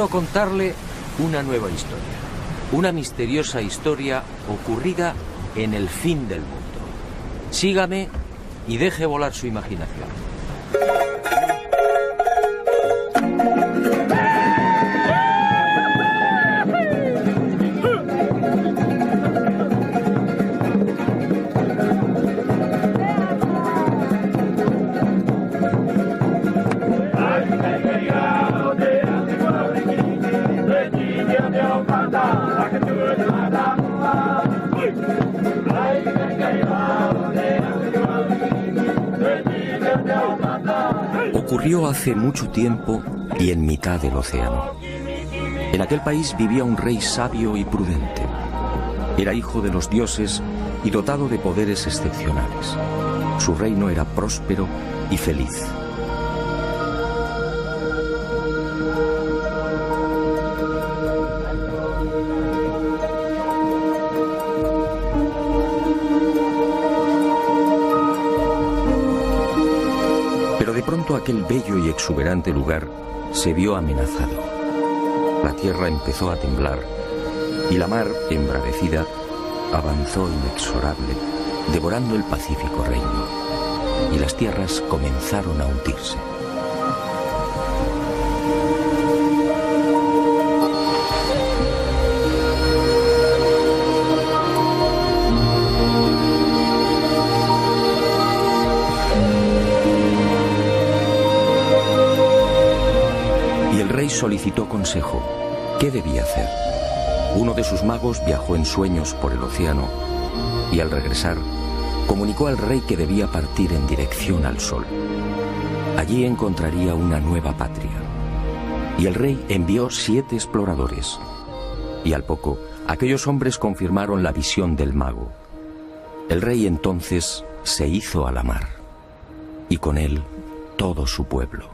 quiero contarle una nueva historia. Una misteriosa historia ocurrida en el fin del mundo. Sígame y deje volar su imaginación. Ocurrió hace mucho tiempo y en mitad del océano. En aquel país vivía un rey sabio y prudente. Era hijo de los dioses y dotado de poderes excepcionales. Su reino era próspero y feliz. Aquel bello y exuberante lugar se vio amenazado. La tierra empezó a temblar y la mar, embravecida, avanzó inexorable, devorando el pacífico reino, y las tierras comenzaron a hundirse. Solicitó consejo. ¿Qué debía hacer? Uno de sus magos viajó en sueños por el océano y al regresar comunicó al rey que debía partir en dirección al sol. Allí encontraría una nueva patria. Y el rey envió 7 exploradores. Y al poco, aquellos hombres confirmaron la visión del mago. El rey entonces se hizo a la mar, y con él todo su pueblo.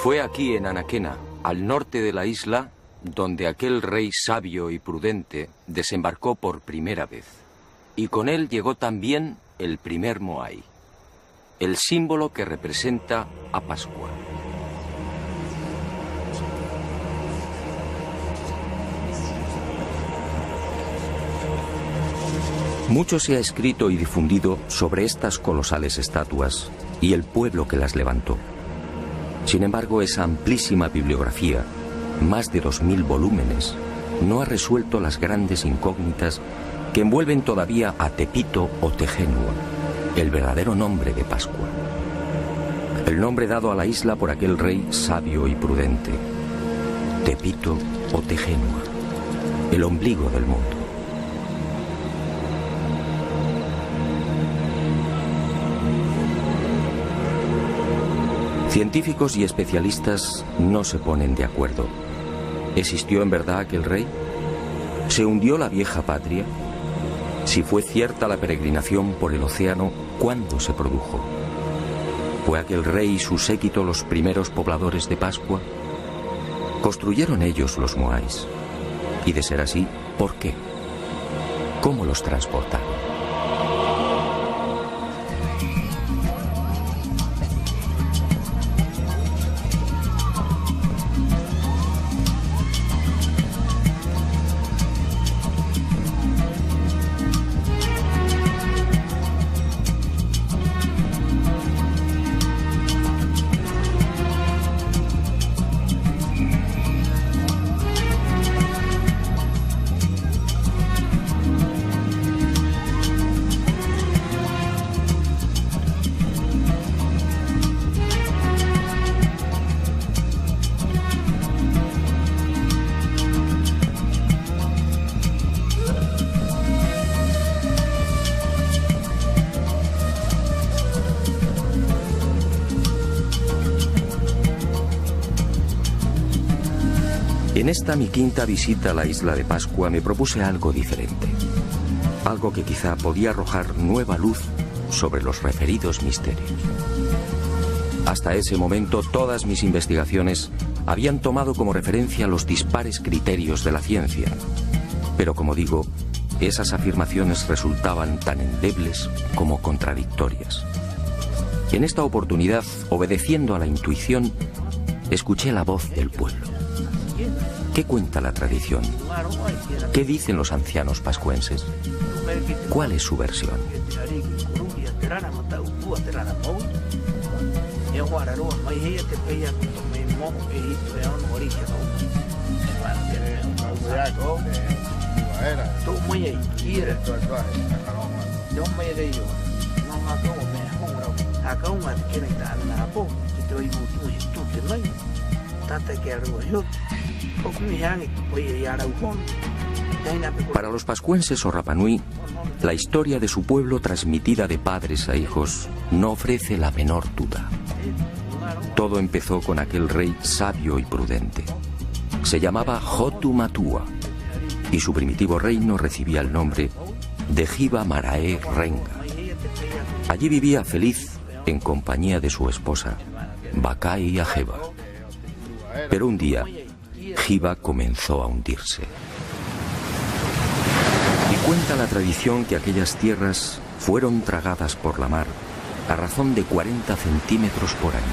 Fue aquí en Anaquena, al norte de la isla, donde aquel rey sabio y prudente desembarcó por primera vez. Y con él llegó también el primer Moai, el símbolo que representa a Pascua. Mucho se ha escrito y difundido sobre estas colosales estatuas y el pueblo que las levantó. Sin embargo, esa amplísima bibliografía, más de 2000 volúmenes, no ha resuelto las grandes incógnitas que envuelven todavía a Tepito o Tejenua, el verdadero nombre de Pascua. El nombre dado a la isla por aquel rey sabio y prudente. Tepito o Tejenua, el ombligo del mundo. Científicos y especialistas no se ponen de acuerdo. ¿Existió en verdad aquel rey? ¿Se hundió la vieja patria? Si fue cierta la peregrinación por el océano, ¿cuándo se produjo? ¿Fue aquel rey y su séquito los primeros pobladores de Pascua? ¿Construyeron ellos los moais? Y de ser así, ¿por qué? ¿Cómo los transportaron? En esta mi quinta visita a la isla de Pascua me propuse algo diferente. Algo que quizá podía arrojar nueva luz sobre los referidos misterios. Hasta ese momento todas mis investigaciones habían tomado como referencia los dispares criterios de la ciencia. Pero como digo, esas afirmaciones resultaban tan endebles como contradictorias. Y en esta oportunidad, obedeciendo a la intuición, escuché la voz del pueblo. ¿Qué cuenta la tradición? ¿Qué dicen los ancianos pascuenses? ¿Cuál es su versión? Para los pascuenses o Rapa Nui, la historia de su pueblo transmitida de padres a hijos no ofrece la menor duda. Todo empezó con aquel rey sabio y prudente. Se llamaba Hotu Matua y su primitivo reino recibía el nombre de Hiva Marae Renga. Allí vivía feliz en compañía de su esposa, Bakai Ajeva. Pero un día, Hiva comenzó a hundirse. Y cuenta la tradición que aquellas tierras fueron tragadas por la mar a razón de 40 centímetros por año.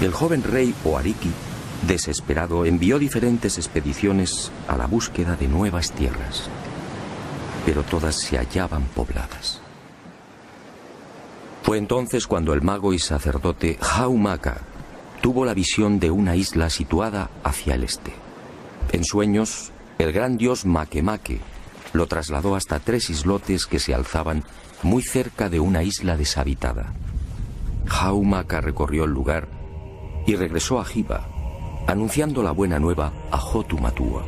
El joven rey Oariki, desesperado, envió diferentes expediciones a la búsqueda de nuevas tierras, pero todas se hallaban pobladas. Fue entonces cuando el mago y sacerdote Haumaka tuvo la visión de una isla situada hacia el este. En sueños, el gran dios Makemake lo trasladó hasta 3 islotes que se alzaban muy cerca de una isla deshabitada. Haumaka recorrió el lugar y regresó a Hiva, anunciando la buena nueva a Hotu Matua.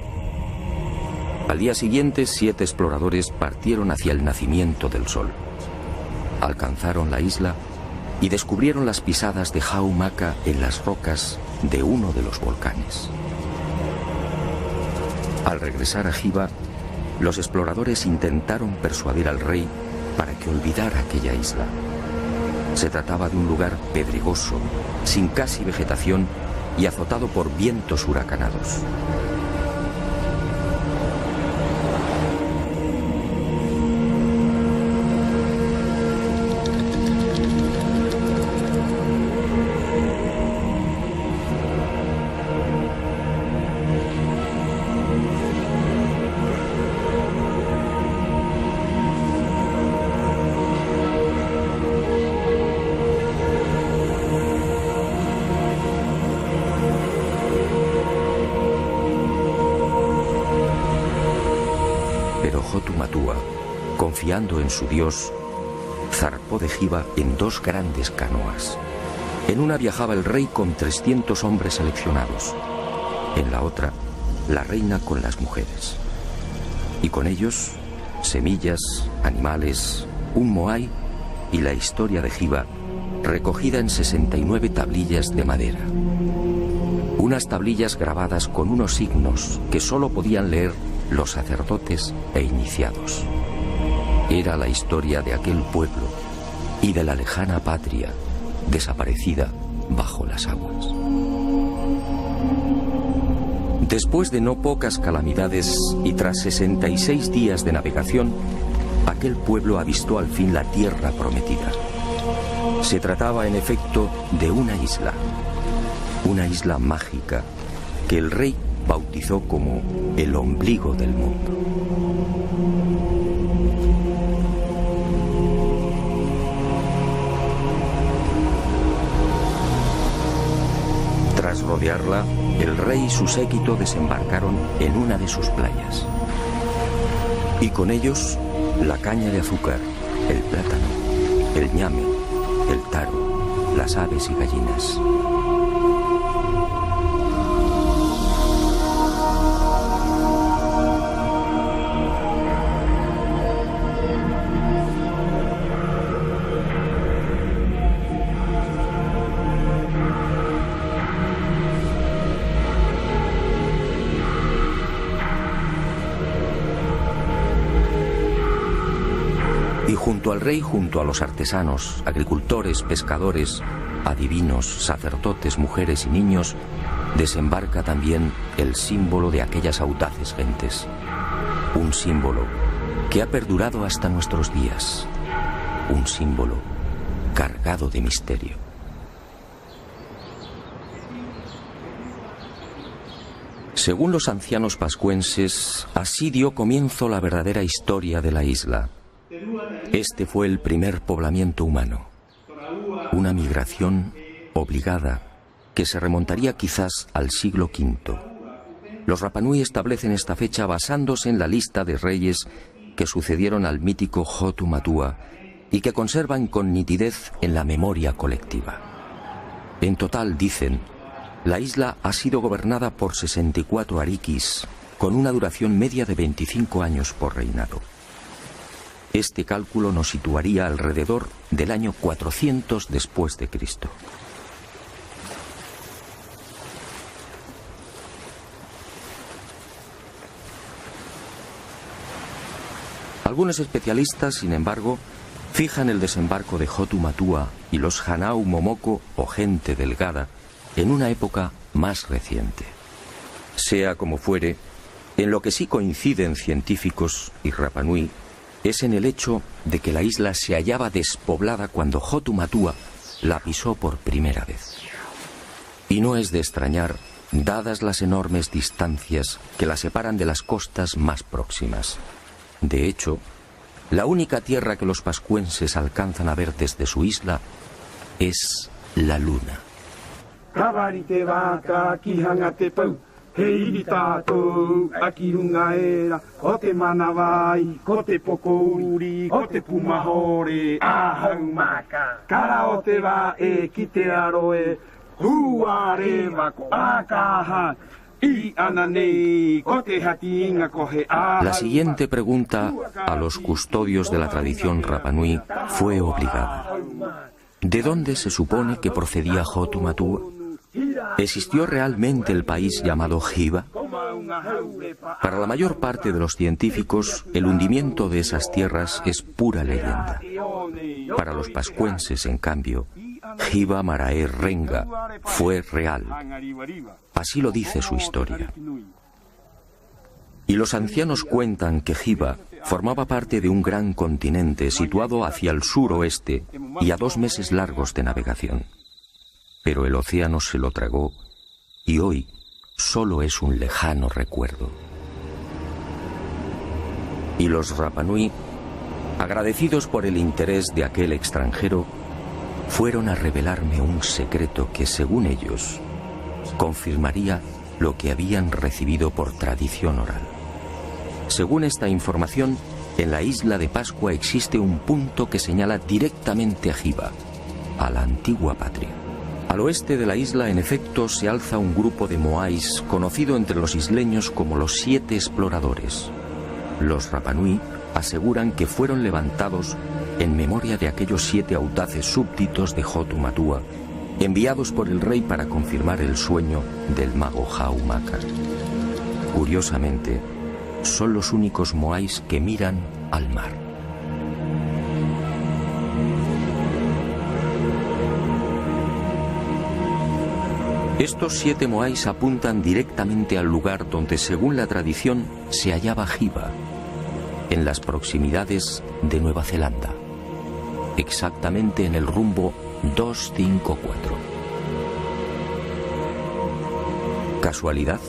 Al día siguiente, 7 exploradores partieron hacia el nacimiento del sol. Alcanzaron la isla y descubrieron las pisadas de Haumaka en las rocas de uno de los volcanes. Al regresar a Hiva, los exploradores intentaron persuadir al rey para que olvidara aquella isla. Se trataba de un lugar pedregoso, sin casi vegetación y azotado por vientos huracanados. Hotu Matua, confiando en su dios, zarpó de Hiva en 2 grandes canoas. En una viajaba el rey con 300 hombres seleccionados. En la otra, la reina con las mujeres. Y con ellos, semillas, animales, un moai y la historia de Hiva, recogida en 69 tablillas de madera. Unas tablillas grabadas con unos signos que solo podían leer los sacerdotes e iniciados. Era la historia de aquel pueblo y de la lejana patria desaparecida bajo las aguas. Después de no pocas calamidades y tras 66 días de navegación, aquel pueblo ha visto al fin la tierra prometida. Se trataba en efecto de una isla mágica que el rey bautizó como el ombligo del mundo. Tras rodearla, el rey y su séquito desembarcaron en una de sus playas. Y con ellos, la caña de azúcar, el plátano, el ñame, el taro, las aves y gallinas. Junto al rey, junto a los artesanos, agricultores, pescadores, adivinos, sacerdotes, mujeres y niños, desembarca también el símbolo de aquellas audaces gentes. Un símbolo que ha perdurado hasta nuestros días. Un símbolo cargado de misterio. Según los ancianos pascuenses, así dio comienzo la verdadera historia de la isla. Este fue el primer poblamiento humano, una migración obligada que se remontaría quizás al siglo V. Los Rapanui establecen esta fecha basándose en la lista de reyes que sucedieron al mítico Hotu Matua y que conservan con nitidez en la memoria colectiva. En total, dicen, la isla ha sido gobernada por 64 arikis, con una duración media de 25 años por reinado. Este cálculo nos situaría alrededor del año 400 después de Cristo. Algunos especialistas, sin embargo, fijan el desembarco de Hotu Matua y los Hanau Momoko o gente delgada en una época más reciente. Sea como fuere, en lo que sí coinciden científicos y Rapanui es en el hecho de que la isla se hallaba despoblada cuando Hotu Matua la pisó por primera vez. Y no es de extrañar, dadas las enormes distancias que la separan de las costas más próximas. De hecho, la única tierra que los pascuenses alcanzan a ver desde su isla es la luna. Hei tātou, aki runga era, o te manawai, ko te pokouri, ko te pumahore, ahau maka. Kara o te wā e ki te aroe, hua rewa ko akaha, I ananei, ko te hati inga ko he ahau. La siguiente pregunta a los custodios de la tradición Rapanui fue obligada. ¿De dónde se supone que procedía Hotu Matua? ¿Existió realmente el país llamado Hiva? Para la mayor parte de los científicos, el hundimiento de esas tierras es pura leyenda. Para los pascuenses, en cambio, Hiva Marae Renga fue real. Así lo dice su historia. Y los ancianos cuentan que Hiva formaba parte de un gran continente situado hacia el suroeste y a 2 meses largos de navegación. Pero el océano se lo tragó y hoy solo es un lejano recuerdo. Y los Rapanui, agradecidos por el interés de aquel extranjero, fueron a revelarme un secreto que, según ellos, confirmaría lo que habían recibido por tradición oral. Según esta información, en la isla de Pascua existe un punto que señala directamente a Hiva, a la antigua patria. Al oeste de la isla, en efecto, se alza un grupo de moais conocido entre los isleños como los 7 exploradores. Los Rapanui aseguran que fueron levantados en memoria de aquellos 7 audaces súbditos de Hotu Matua, enviados por el rey para confirmar el sueño del mago Haumaka. Curiosamente, son los únicos moais que miran al mar. Estos 7 moais apuntan directamente al lugar donde, según la tradición, se hallaba Hiva, en las proximidades de Nueva Zelanda, exactamente en el rumbo 254. ¿Casualidad?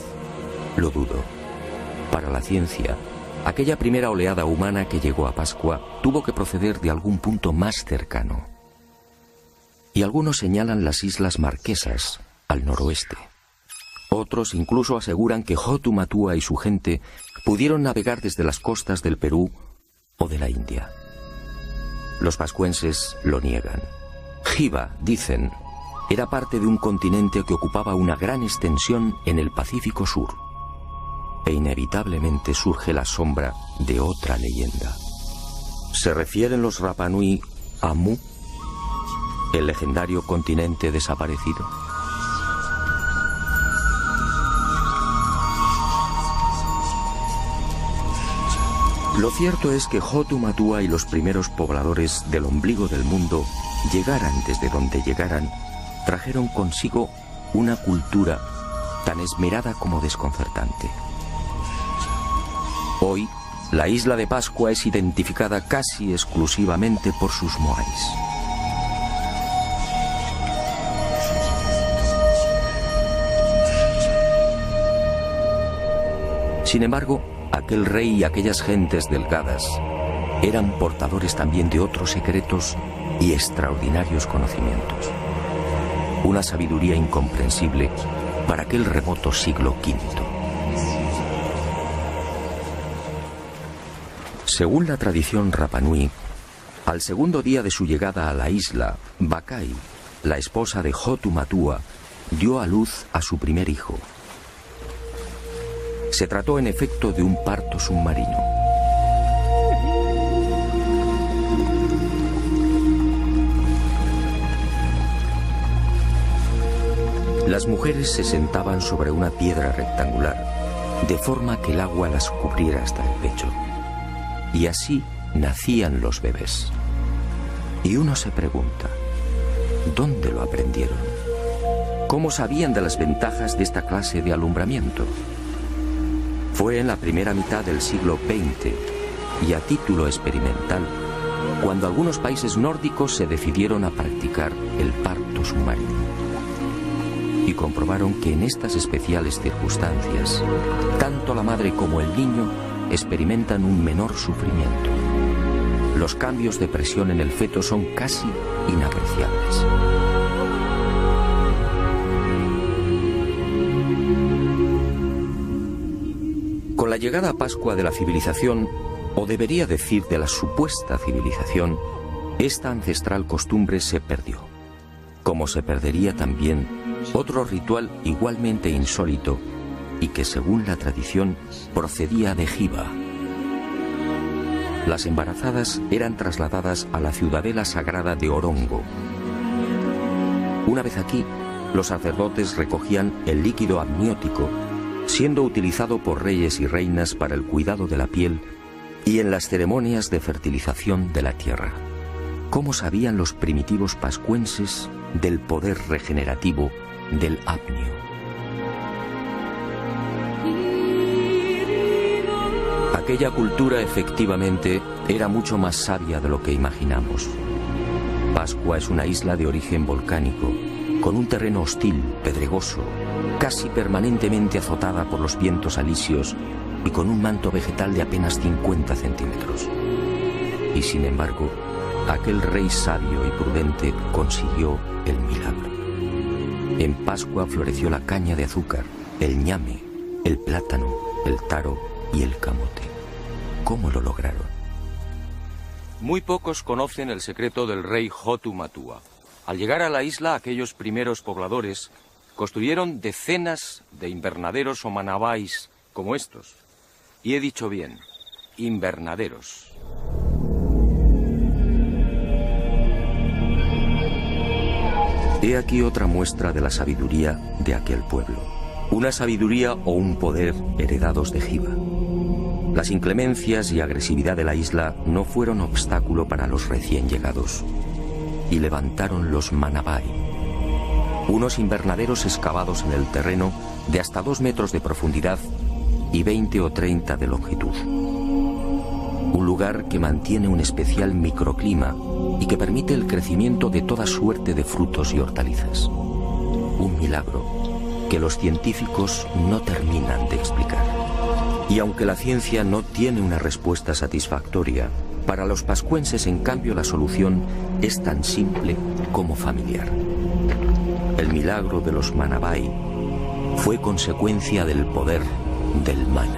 Lo dudo. Para la ciencia, aquella primera oleada humana que llegó a Pascua tuvo que proceder de algún punto más cercano. Y algunos señalan las Islas Marquesas, al noroeste. Otros incluso aseguran que Hotu Matua y su gente pudieron navegar desde las costas del Perú o de la India. Los pascuenses lo niegan. Hiva, dicen, era parte de un continente que ocupaba una gran extensión en el Pacífico Sur. E inevitablemente surge la sombra de otra leyenda. ¿Se refieren los Rapa Nui a Mu, el legendario continente desaparecido? Lo cierto es que Hotu Matua y los primeros pobladores del ombligo del mundo, llegaran desde donde llegaran, trajeron consigo una cultura tan esmerada como desconcertante. Hoy, la isla de Pascua es identificada casi exclusivamente por sus moais. Sin embargo, aquel rey y aquellas gentes delgadas eran portadores también de otros secretos y extraordinarios conocimientos. Una sabiduría incomprensible para aquel remoto siglo V. Según la tradición Rapa Nui, al segundo día de su llegada a la isla, Bakai, la esposa de Hotu Matua, dio a luz a su primer hijo. Se trató en efecto de un parto submarino. Las mujeres se sentaban sobre una piedra rectangular, de forma que el agua las cubriera hasta el pecho. Y así nacían los bebés. Y uno se pregunta, ¿dónde lo aprendieron? ¿Cómo sabían de las ventajas de esta clase de alumbramiento? Fue en la primera mitad del siglo XX, y a título experimental, cuando algunos países nórdicos se decidieron a practicar el parto submarino. Y comprobaron que en estas especiales circunstancias, tanto la madre como el niño experimentan un menor sufrimiento. Los cambios de presión en el feto son casi inapreciables. Con la llegada a Pascua de la civilización, o debería decir de la supuesta civilización, esta ancestral costumbre se perdió. Como se perdería también otro ritual igualmente insólito y que, según la tradición, procedía de Hiva. Las embarazadas eran trasladadas a la ciudadela sagrada de Orongo. Una vez aquí, los sacerdotes recogían el líquido amniótico, siendo utilizado por reyes y reinas para el cuidado de la piel y en las ceremonias de fertilización de la tierra. ¿Cómo sabían los primitivos pascuenses del poder regenerativo del apnio? Aquella cultura efectivamente era mucho más sabia de lo que imaginamos. Pascua es una isla de origen volcánico, con un terreno hostil, pedregoso, casi permanentemente azotada por los vientos alisios y con un manto vegetal de apenas 50 centímetros. Y sin embargo, aquel rey sabio y prudente consiguió el milagro. En Pascua floreció la caña de azúcar, el ñame, el plátano, el taro y el camote. ¿Cómo lo lograron? Muy pocos conocen el secreto del rey Hotu Matua. Al llegar a la isla, aquellos primeros pobladores construyeron decenas de invernaderos o manabais como estos. Y he dicho bien, invernaderos. He aquí otra muestra de la sabiduría de aquel pueblo. Una sabiduría o un poder heredados de Hiva. Las inclemencias y agresividad de la isla no fueron obstáculo para los recién llegados. Y levantaron los manabai. unos invernaderos excavados en el terreno de hasta 2 metros de profundidad y 20 o 30 de longitud. Un lugar que mantiene un especial microclima y que permite el crecimiento de toda suerte de frutos y hortalizas. Un milagro que los científicos no terminan de explicar. Y aunque la ciencia no tiene una respuesta satisfactoria, para los pascuenses, en cambio, la solución es tan simple como familiar. El milagro de los Manabay fue consecuencia del poder del mana.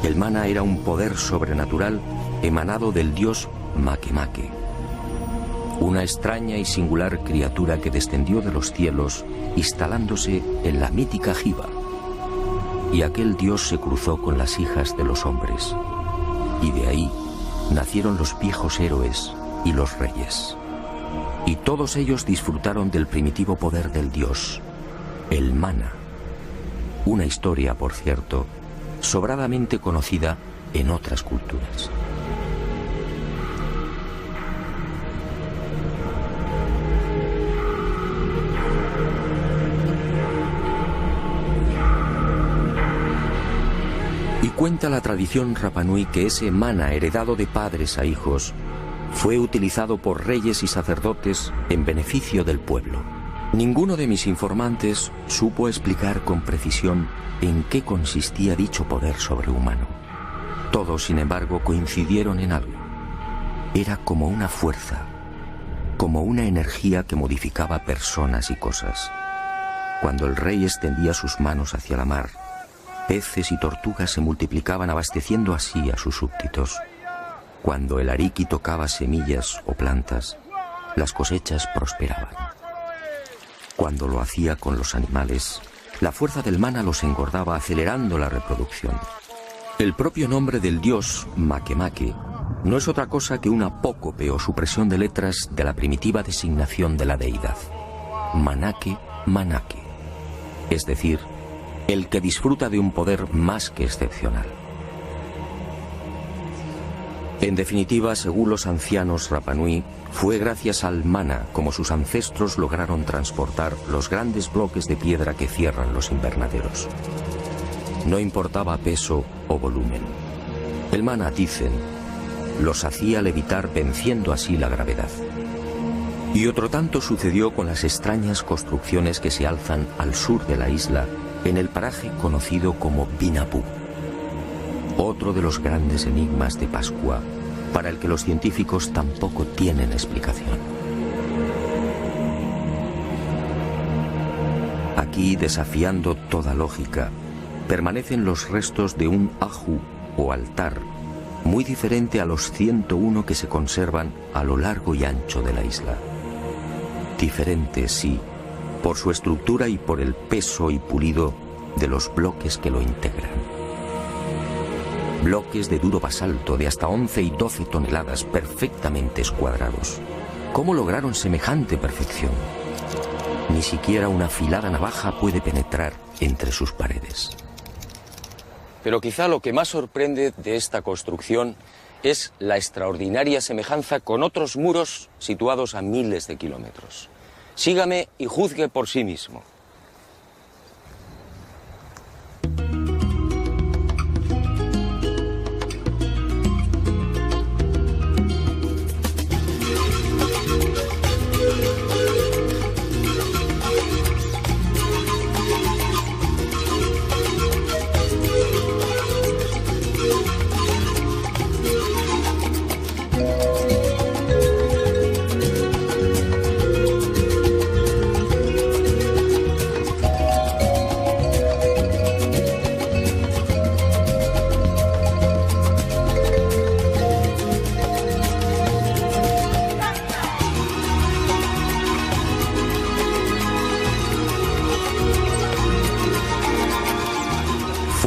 El mana era un poder sobrenatural emanado del dios Makemake, una extraña y singular criatura que descendió de los cielos instalándose en la mítica Jiva. Y aquel dios se cruzó con las hijas de los hombres, y de ahí nacieron los viejos héroes y los reyes. Y todos ellos disfrutaron del primitivo poder del dios, el mana. Una historia, por cierto, sobradamente conocida en otras culturas. Y cuenta la tradición Rapanui que ese mana heredado de padres a hijos fue utilizado por reyes y sacerdotes en beneficio del pueblo. Ninguno de mis informantes supo explicar con precisión en qué consistía dicho poder sobrehumano. Todos, sin embargo, coincidieron en algo. Era como una fuerza, como una energía que modificaba personas y cosas. Cuando el rey extendía sus manos hacia la mar, peces y tortugas se multiplicaban, abasteciendo así a sus súbditos. Cuando el ariqui tocaba semillas o plantas, las cosechas prosperaban. Cuando lo hacía con los animales, la fuerza del mana los engordaba, acelerando la reproducción. El propio nombre del dios, Makemake, no es otra cosa que un apócope o supresión de letras de la primitiva designación de la deidad. Manake, Manake. Es decir, el que disfruta de un poder más que excepcional. En definitiva, según los ancianos Rapanui, fue gracias al mana como sus ancestros lograron transportar los grandes bloques de piedra que cierran los invernaderos. No importaba peso o volumen. El mana, dicen, los hacía levitar, venciendo así la gravedad. Y otro tanto sucedió con las extrañas construcciones que se alzan al sur de la isla, en el paraje conocido como Binapú. Otro de los grandes enigmas de Pascua, para el que los científicos tampoco tienen explicación. Aquí, desafiando toda lógica, permanecen los restos de un aju o altar, muy diferente a los 101 que se conservan a lo largo y ancho de la isla. Diferente, sí, por su estructura y por el peso y pulido de los bloques que lo integran. Bloques de duro basalto de hasta 11 y 12 toneladas perfectamente escuadrados. ¿Cómo lograron semejante perfección? Ni siquiera una afilada navaja puede penetrar entre sus paredes. Pero quizá lo que más sorprende de esta construcción es la extraordinaria semejanza con otros muros situados a miles de kilómetros. Sígame y juzgue por sí mismo.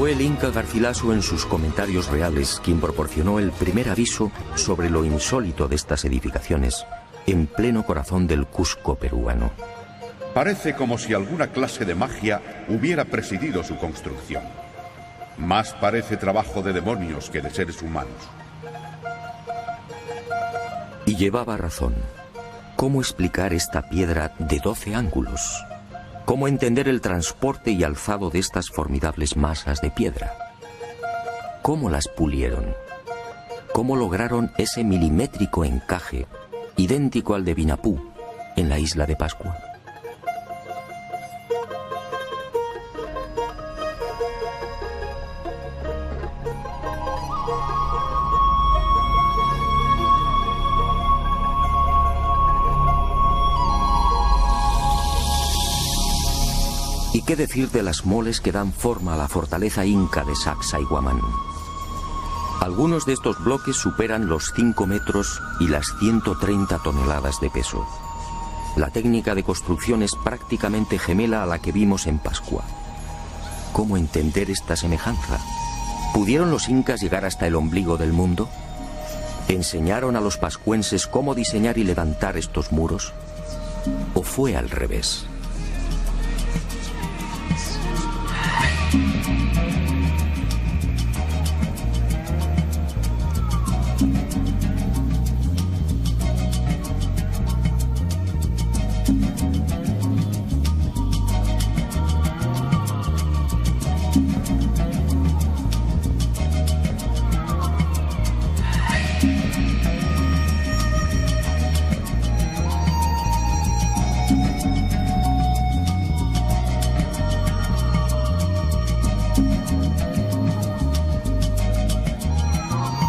Fue el Inca Garcilaso en sus comentarios reales quien proporcionó el primer aviso sobre lo insólito de estas edificaciones en pleno corazón del Cusco peruano. Parece como si alguna clase de magia hubiera presidido su construcción. Más parece trabajo de demonios que de seres humanos. Y llevaba razón. ¿Cómo explicar esta piedra de 12 ángulos? ¿Cómo entender el transporte y alzado de estas formidables masas de piedra? ¿Cómo las pulieron? ¿Cómo lograron ese milimétrico encaje, idéntico al de Vinapú, en la isla de Pascua? ¿Y qué decir de las moles que dan forma a la fortaleza inca de Sacsayhuamán? Algunos de estos bloques superan los 5 metros y las 130 toneladas de peso. La técnica de construcción es prácticamente gemela a la que vimos en Pascua. ¿Cómo entender esta semejanza? ¿Pudieron los incas llegar hasta el ombligo del mundo? ¿Enseñaron a los pascuenses cómo diseñar y levantar estos muros? ¿O fue al revés?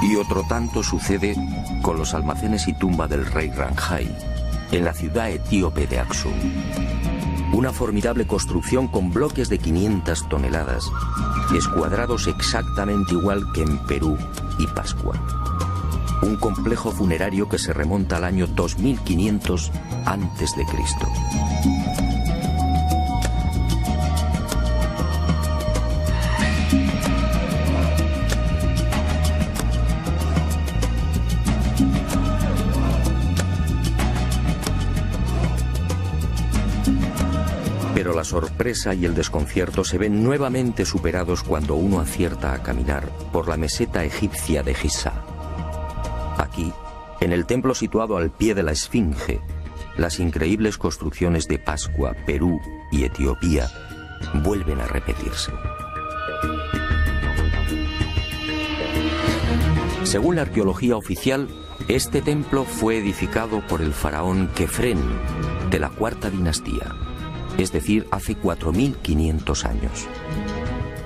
Y otro tanto sucede con los almacenes y tumba del rey Ranjai, en la ciudad etíope de Aksum. Una formidable construcción con bloques de 500 toneladas, escuadrados exactamente igual que en Perú y Pascua. Un complejo funerario que se remonta al año 2500 a.C. Pero la sorpresa y el desconcierto se ven nuevamente superados cuando uno acierta a caminar por la meseta egipcia de Giza. Aquí, en el templo situado al pie de la Esfinge, las increíbles construcciones de Pascua, Perú y Etiopía vuelven a repetirse. Según la arqueología oficial, este templo fue edificado por el faraón Kefren de la cuarta dinastía, es decir, hace 4500 años.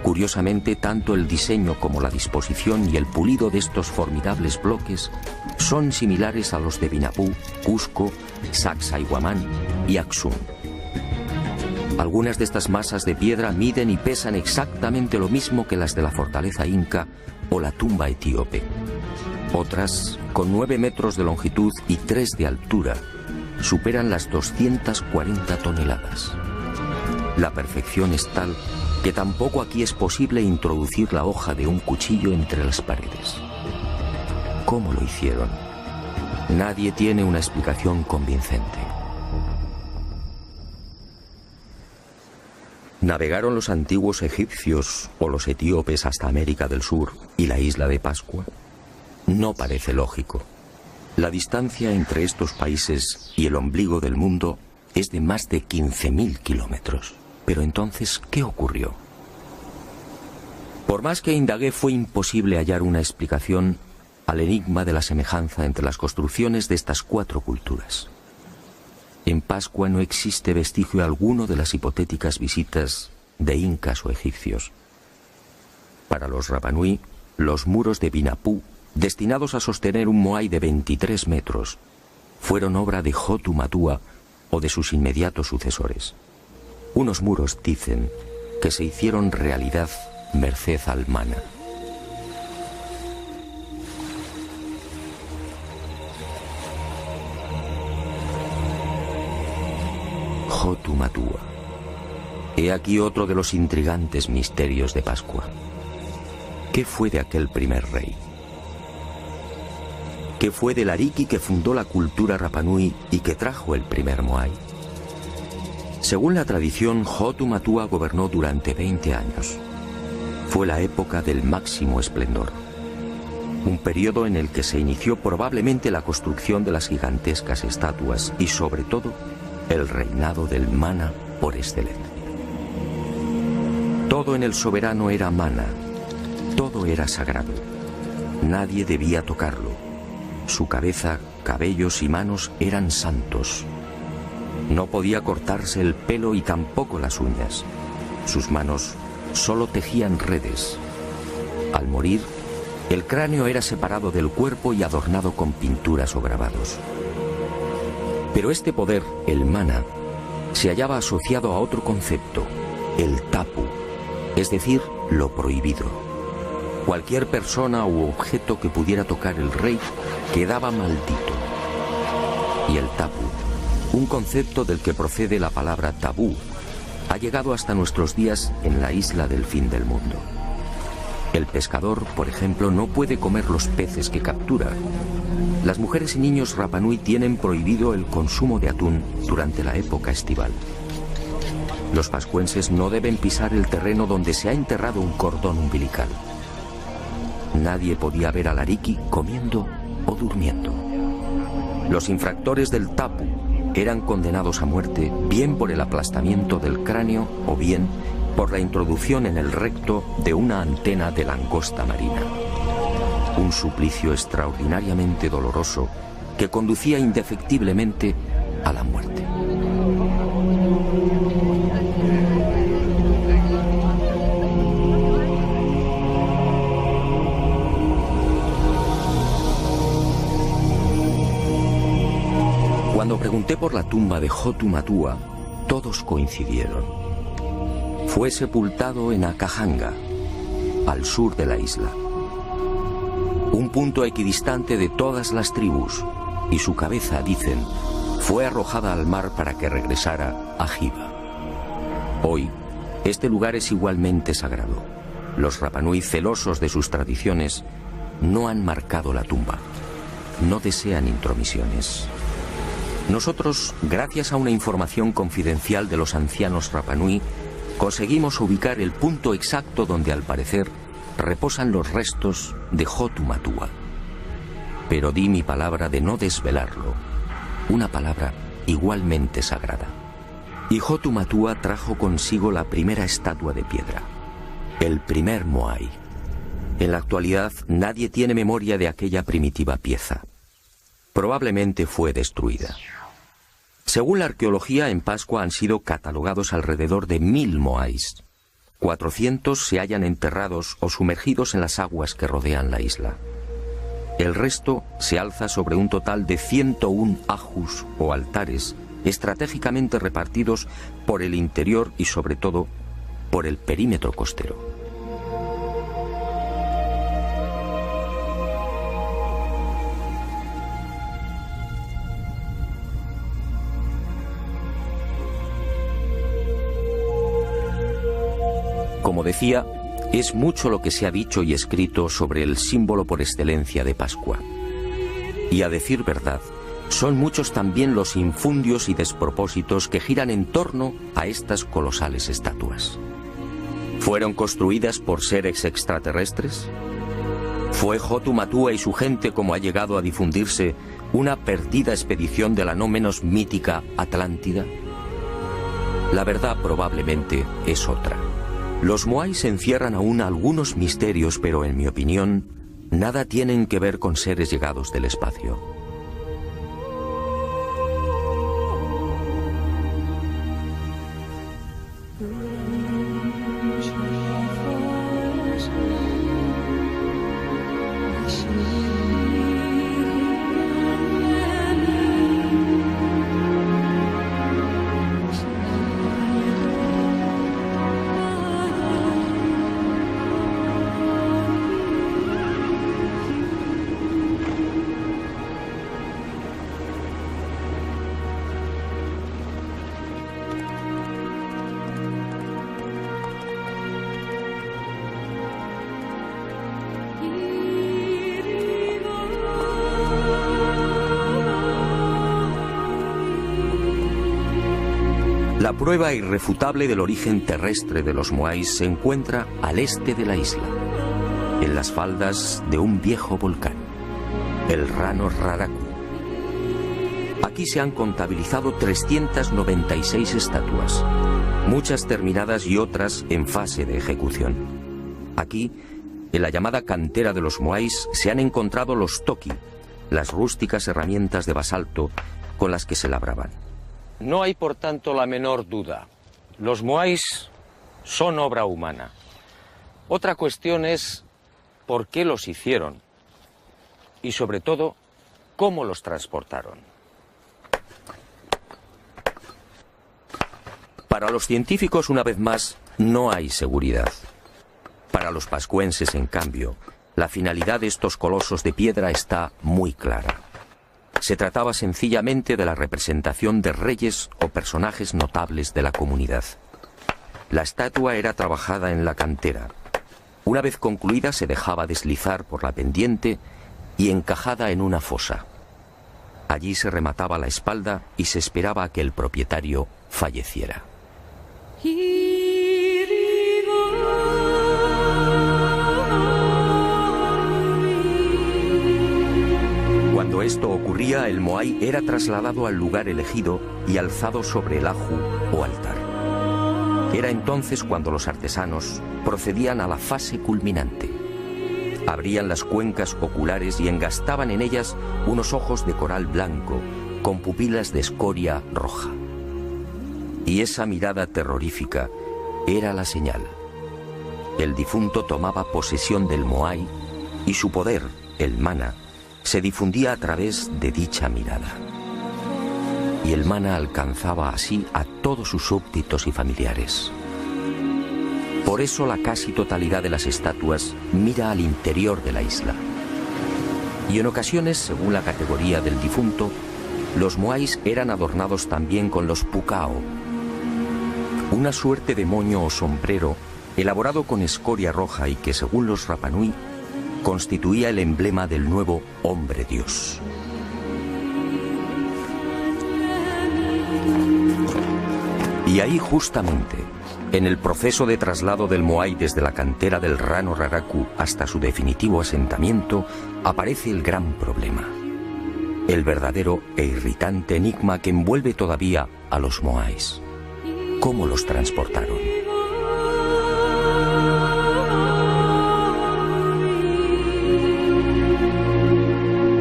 Curiosamente, tanto el diseño como la disposición y el pulido de estos formidables bloques son similares a los de Vinapú, Cusco, Sacsayhuamán y Aksum. Algunas de estas masas de piedra miden y pesan exactamente lo mismo que las de la fortaleza inca o la tumba etíope. Otras, con 9 metros de longitud y 3 de altura, superan las 240 toneladas. La perfección es tal que tampoco aquí es posible introducir la hoja de un cuchillo entre las paredes. ¿Cómo lo hicieron? Nadie tiene una explicación convincente. ¿Navegaron los antiguos egipcios o los etíopes hasta América del Sur y la isla de Pascua? No parece lógico. La distancia entre estos países y el ombligo del mundo es de más de 15.000 kilómetros. Pero entonces, ¿qué ocurrió? Por más que indagué, fue imposible hallar una explicación al enigma de la semejanza entre las construcciones de estas 4 culturas. En Pascua no existe vestigio alguno de las hipotéticas visitas de incas o egipcios. Para los Rapanui, los muros de Vinapú, destinados a sostener un moai de 23 metros, fueron obra de Hotu Matua o de sus inmediatos sucesores. Unos muros, dicen, que se hicieron realidad merced al mana. Hotu Matua. He aquí otro de los intrigantes misterios de Pascua. ¿Qué fue de aquel primer rey? ¿Qué fue del Ariki que fundó la cultura Rapanui y que trajo el primer moai? Según la tradición, Hotu Matua gobernó durante 20 años. Fue la época del máximo esplendor. un periodo en el que se inició probablemente la construcción de las gigantescas estatuas y sobre todo el reinado del mana por excelencia. Todo en el soberano era mana, todo era sagrado, nadie debía tocarlo. Su cabeza, cabellos y manos eran santos. No podía cortarse el pelo y tampoco las uñas. Sus manos solo tejían redes. Al morir, el cráneo era separado del cuerpo y adornado con pinturas o grabados. Pero este poder, el mana, se hallaba asociado a otro concepto, el tapu, es decir, lo prohibido. Cualquier persona u objeto que pudiera tocar el rey quedaba maldito. Y el tapu, un concepto del que procede la palabra tabú, ha llegado hasta nuestros días en la isla del fin del mundo. El pescador, por ejemplo, no puede comer los peces que captura. Las mujeres y niños Rapa Nui tienen prohibido el consumo de atún durante la época estival. Los pascuenses no deben pisar el terreno donde se ha enterrado un cordón umbilical. Nadie podía ver al ariki comiendo o durmiendo. Los infractores del tapu eran condenados a muerte bien por el aplastamiento del cráneo o bien por la introducción en el recto de una antena de langosta marina. Un suplicio extraordinariamente doloroso que conducía indefectiblemente a la muerte. Cuando pregunté por la tumba de Hotu Matua, todos coincidieron. Fue sepultado en Akahanga, al sur de la isla. Un punto equidistante de todas las tribus, y su cabeza, dicen, fue arrojada al mar para que regresara a Hiva. Hoy, este lugar es igualmente sagrado. Los Rapa Nui, celosos de sus tradiciones, no han marcado la tumba. No desean intromisiones. Nosotros, gracias a una información confidencial de los ancianos Rapa Nui, conseguimos ubicar el punto exacto donde, al parecer, reposan los restos de Hotu Matua. Pero di mi palabra de no desvelarlo, una palabra igualmente sagrada. Y Hotu Matua trajo consigo la primera estatua de piedra, el primer moai. En la actualidad nadie tiene memoria de aquella primitiva pieza. Probablemente fue destruida. Según la arqueología, en Pascua han sido catalogados alrededor de 1000 moais. 400 se hallan enterrados o sumergidos en las aguas que rodean la isla. El resto se alza sobre un total de 101 ajus o altares estratégicamente repartidos por el interior y sobre todo por el perímetro costero. Como decía, es mucho lo que se ha dicho y escrito sobre el símbolo por excelencia de Pascua. Y a decir verdad, son muchos también los infundios y despropósitos que giran en torno a estas colosales estatuas. ¿Fueron construidas por seres extraterrestres? ¿Fue Hotu Matua y su gente, como ha llegado a difundirse, una perdida expedición de la no menos mítica Atlántida? La verdad probablemente es otra. Los moais encierran aún algunos misterios, pero en mi opinión, nada tienen que ver con seres llegados del espacio. La prueba irrefutable del origen terrestre de los moais se encuentra al este de la isla. en las faldas de un viejo volcán, el Rano Raraku. Aquí se han contabilizado 396 estatuas, muchas terminadas y otras en fase de ejecución. Aquí, en la llamada cantera de los Moais, se han encontrado los toki, las rústicas herramientas de basalto con las que se labraban. No hay, por tanto, la menor duda. Los Moais son obra humana. Otra cuestión es por qué los hicieron y, sobre todo, cómo los transportaron. Para los científicos, una vez más, no hay seguridad. Para los pascuenses, en cambio, la finalidad de estos colosos de piedra está muy clara. Se trataba sencillamente de la representación de reyes o personajes notables de la comunidad. La estatua era trabajada en la cantera. Una vez concluida, se dejaba deslizar por la pendiente y encajada en una fosa. Allí se remataba la espalda y se esperaba a que el propietario falleciera. Cuando esto ocurría, el Moai era trasladado al lugar elegido y alzado sobre el aju o altar. Era entonces cuando los artesanos procedían a la fase culminante. Abrían las cuencas oculares y engastaban en ellas unos ojos de coral blanco con pupilas de escoria roja. Y esa mirada terrorífica era la señal. El difunto tomaba posesión del Moai y su poder, el mana, se difundía a través de dicha mirada. Y el mana alcanzaba así a todos sus súbditos y familiares. Por eso la casi totalidad de las estatuas mira al interior de la isla. Y en ocasiones, según la categoría del difunto, los Moais eran adornados también con los pukao, una suerte de moño o sombrero elaborado con escoria roja y que, según los Rapanui, constituía el emblema del nuevo hombre Dios. Y ahí justamente, en el proceso de traslado del Moai desde la cantera del Rano Raraku hasta su definitivo asentamiento, aparece el gran problema. El verdadero e irritante enigma que envuelve todavía a los Moais. ¿Cómo los transportaron?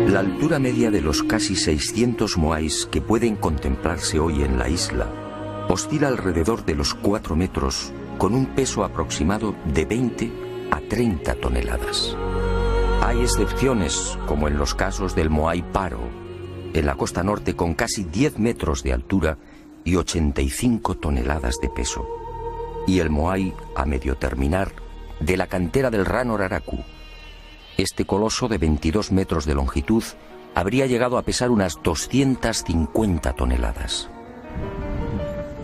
La altura media de los casi 600 Moais que pueden contemplarse hoy en la isla oscila alrededor de los 4 metros, con un peso aproximado de 20 a 30 toneladas. Hay excepciones, como en los casos del Moai Paro, en la costa norte, con casi 10 metros de altura y 85 toneladas de peso. Y el Moai, a medio terminar, de la cantera del Rano Raraku. Este coloso de 22 metros de longitud habría llegado a pesar unas 250 toneladas.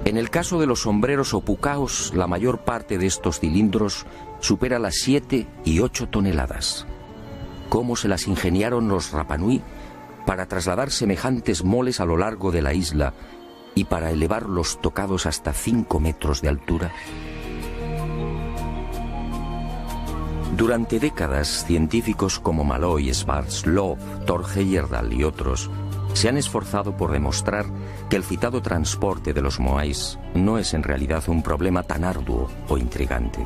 En el caso de los sombreros o pucaos, la mayor parte de estos cilindros supera las 7 y 8 toneladas. ¿Cómo se las ingeniaron los Rapanui para trasladar semejantes moles a lo largo de la isla y para elevar los tocados hasta 5 metros de altura? Durante décadas, científicos como Malloy, Schwarzkopf, Thor Heyerdahl y otros se han esforzado por demostrar que el citado transporte de los Moais no es en realidad un problema tan arduo o intrigante.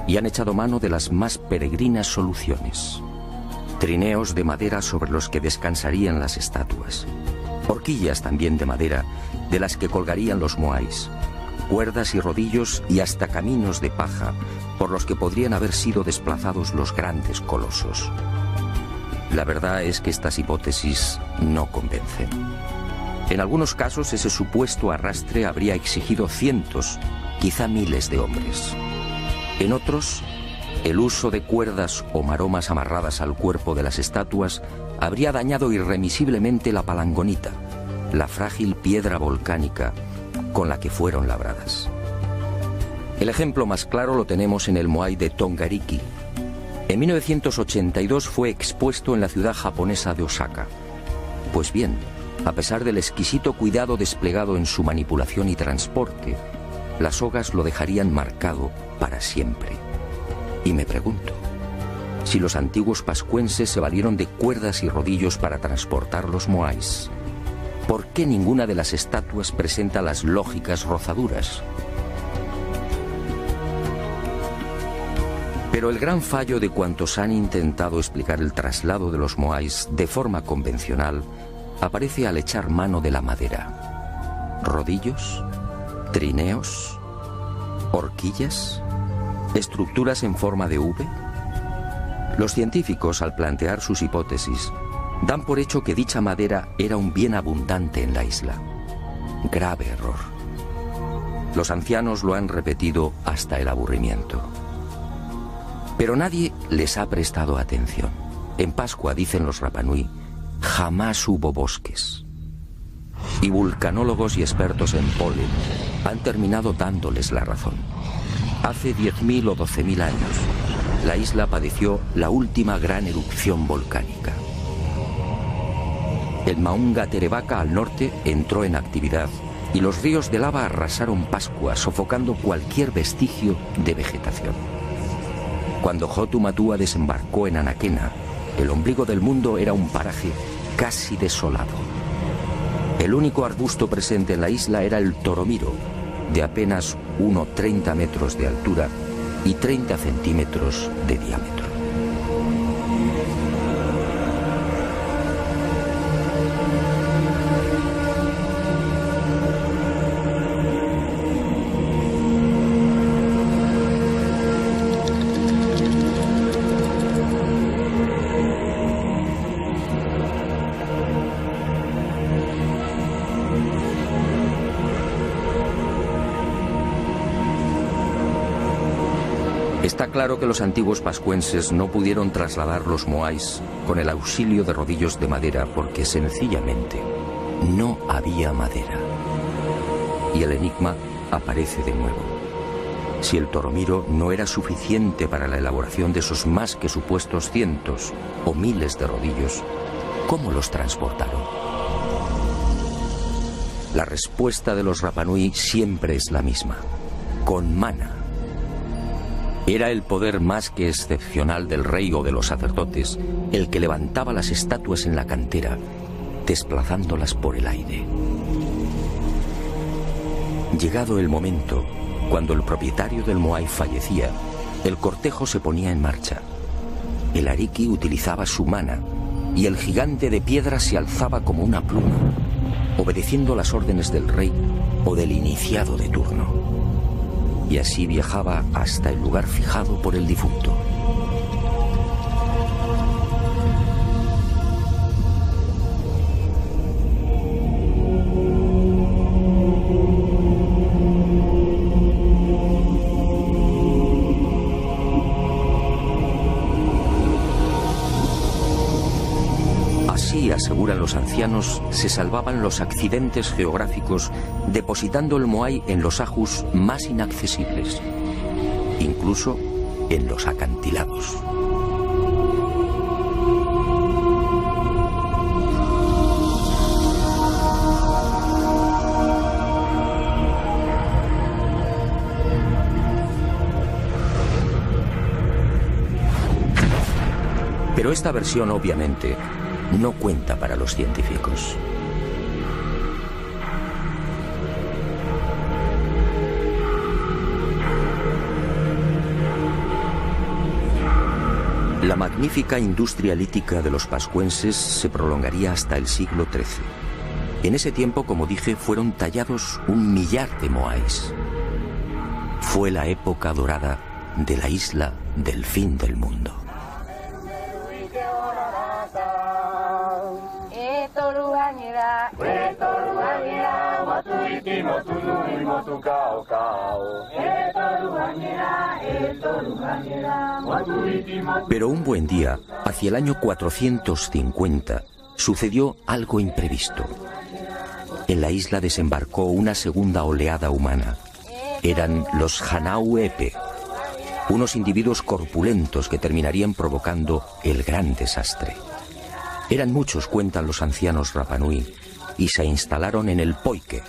Y han echado mano de las más peregrinas soluciones. Trineos de madera sobre los que descansarían las estatuas. Horquillas también de madera de las que colgarían los Moais. Cuerdas y rodillos y hasta caminos de paja por los que podrían haber sido desplazados los grandes colosos. La verdad es que estas hipótesis no convencen. En algunos casos ese supuesto arrastre habría exigido cientos, quizá miles de hombres. En otros, el uso de cuerdas o maromas amarradas al cuerpo de las estatuas habría dañado irremisiblemente la palangonita, la frágil piedra volcánica con la que fueron labradas. El ejemplo más claro lo tenemos en el Moai de Tongariki. En 1982 fue expuesto en la ciudad japonesa de Osaka. Pues bien, a pesar del exquisito cuidado desplegado en su manipulación y transporte, las sogas lo dejarían marcado para siempre. Y me pregunto, si los antiguos pascuenses se valieron de cuerdas y rodillos para transportar los moais? ¿Por qué ninguna de las estatuas presenta las lógicas rozaduras? Pero el gran fallo de cuantos han intentado explicar el traslado de los moais de forma convencional aparece al echar mano de la madera. ¿Rodillos? ¿Trineos? ¿Horquillas? ¿Estructuras en forma de V? Los científicos, al plantear sus hipótesis, dan por hecho que dicha madera era un bien abundante en la isla. Grave error. Los ancianos lo han repetido hasta el aburrimiento. Pero nadie les ha prestado atención. En Pascua, dicen los Rapanui, jamás hubo bosques. Y vulcanólogos y expertos en polen han terminado dándoles la razón. Hace 10.000 o 12.000 años, la isla padeció la última gran erupción volcánica. El Maunga Terevaca al norte entró en actividad y los ríos de lava arrasaron Pascua, sofocando cualquier vestigio de vegetación. Cuando Hotu Matua desembarcó en Anaquena, el ombligo del mundo era un paraje casi desolado. El único arbusto presente en la isla era el toromiro, de apenas 1,30 metros de altura y 30 centímetros de diámetro. Está claro que los antiguos pascuenses no pudieron trasladar los moais con el auxilio de rodillos de madera porque sencillamente no había madera. Y el enigma aparece de nuevo. Si el toromiro no era suficiente para la elaboración de esos más que supuestos cientos o miles de rodillos, ¿cómo los transportaron? La respuesta de los Rapanui siempre es la misma: con mana. Era el poder más que excepcional del rey o de los sacerdotes el que levantaba las estatuas en la cantera, desplazándolas por el aire. Llegado el momento, cuando el propietario del moai fallecía, el cortejo se ponía en marcha. El ariki utilizaba su mana y el gigante de piedra se alzaba como una pluma, obedeciendo las órdenes del rey o del iniciado de turno. Y así viajaba hasta el lugar fijado por el difunto. Así, aseguran los ancianos, se salvaban los accidentes geográficos depositando el moai en los ajus más inaccesibles, incluso en los acantilados. Pero esta versión, obviamente, no cuenta para los científicos. La magnífica industria lítica de los pascuenses se prolongaría hasta el siglo XIII. En ese tiempo, como dije, fueron tallados 1 millar de moais. Fue la época dorada de la isla del fin del mundo. Pero un buen día, hacia el año 450, sucedió algo imprevisto. En la isla desembarcó una segunda oleada humana. Eran los Hanau Epe, unos individuos corpulentos que terminarían provocando el gran desastre. Eran muchos, cuentan los ancianos Rapanui, y se instalaron en el Poike.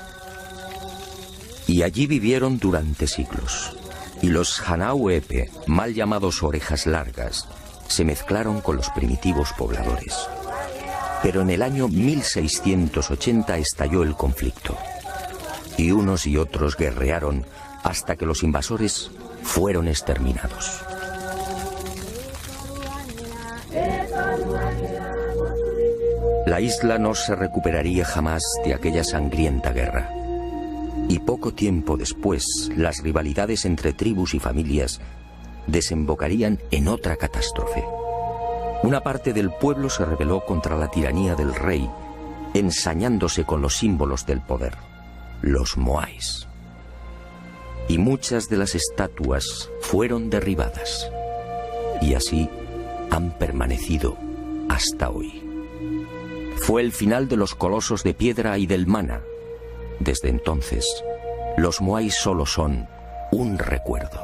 Y allí vivieron durante siglos. Y los Hanau Epe, mal llamados orejas largas, se mezclaron con los primitivos pobladores. Pero en el año 1680 estalló el conflicto, y unos y otros guerrearon hasta que los invasores fueron exterminados. La isla no se recuperaría jamás de aquella sangrienta guerra. Y poco tiempo después, las rivalidades entre tribus y familias desembocarían en otra catástrofe. Una parte del pueblo se rebeló contra la tiranía del rey, ensañándose con los símbolos del poder, los moais. Y muchas de las estatuas fueron derribadas. Y así han permanecido hasta hoy. Fue el final de los colosos de piedra y del mana. Desde entonces, los moais solo son un recuerdo.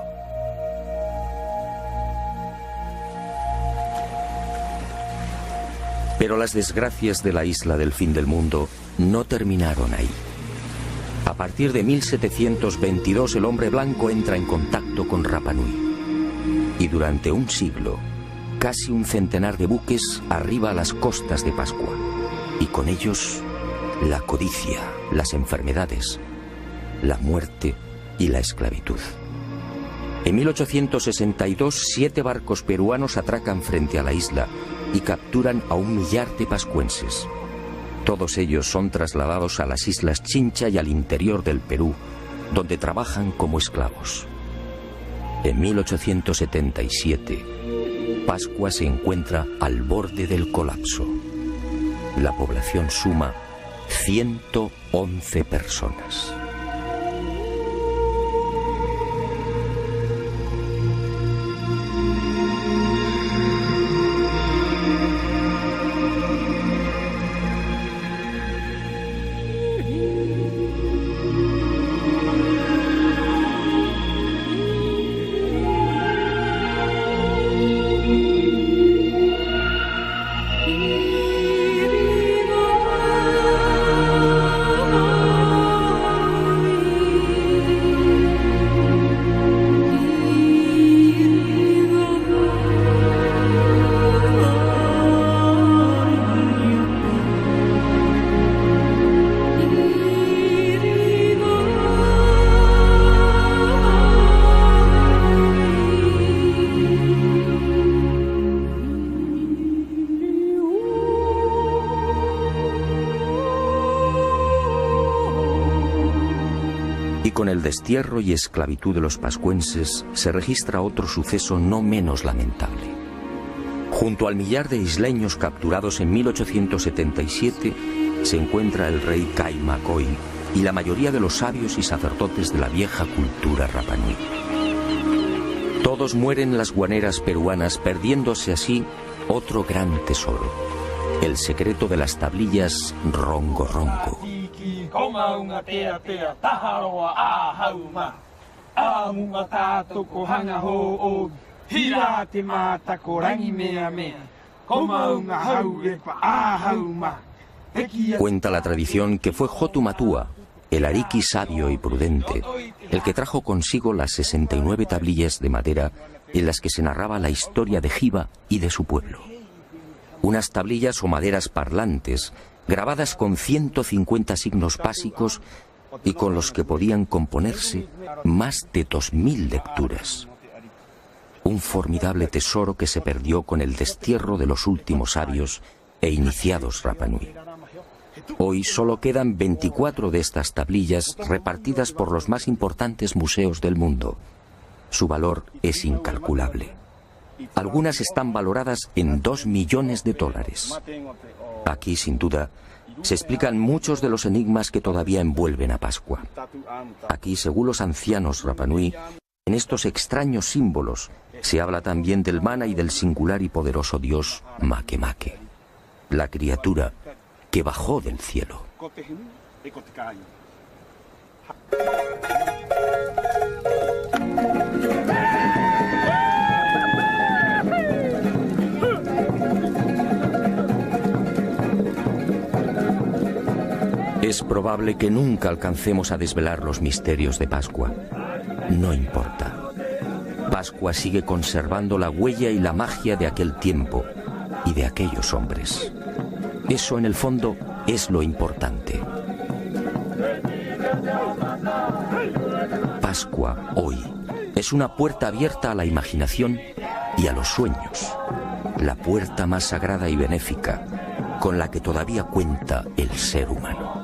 Pero las desgracias de la isla del fin del mundo no terminaron ahí. A partir de 1722 el hombre blanco entra en contacto con Rapa Nui. Y durante un siglo, casi un centenar de buques arriba a las costas de Pascua. Y con ellos, la codicia, las enfermedades, la muerte y la esclavitud. En 1862, 7 barcos peruanos atracan frente a la isla y capturan a 1 millar de pascuenses. Todos ellos son trasladados a las islas Chincha y al interior del Perú, donde trabajan como esclavos. En 1877, Pascua se encuentra al borde del colapso. La población suma 111 personas. Con el destierro y esclavitud de los pascuenses se registra otro suceso no menos lamentable. Junto al millar de isleños capturados en 1877 se encuentra el rey Caimacoy y la mayoría de los sabios y sacerdotes de la vieja cultura Rapa Nui. Todos mueren en las guaneras peruanas, perdiéndose así otro gran tesoro, el secreto de las tablillas Rongo Rongo. Cuenta la tradición que fue Jotumatua, el ariqui sabio y prudente, el que trajo consigo las 69 tablillas de madera en las que se narraba la historia de Jiva y de su pueblo. Unas tablillas o maderas parlantes, grabadas con 150 signos básicos y con los que podían componerse más de 2000 lecturas. Un formidable tesoro que se perdió con el destierro de los últimos sabios e iniciados Rapa Nui. Hoy solo quedan 24 de estas tablillas repartidas por los más importantes museos del mundo. Su valor es incalculable. Algunas están valoradas en $2 millones. Aquí, sin duda, se explican muchos de los enigmas que todavía envuelven a Pascua. Aquí, según los ancianos Rapa Nui, en estos extraños símbolos se habla también del mana y del singular y poderoso dios Makemake, la criatura que bajó del cielo. Es probable que nunca alcancemos a desvelar los misterios de Pascua. No importa. Pascua sigue conservando la huella y la magia de aquel tiempo y de aquellos hombres. Eso, en el fondo, es lo importante. Pascua, hoy, es una puerta abierta a la imaginación y a los sueños. La puerta más sagrada y benéfica con la que todavía cuenta el ser humano.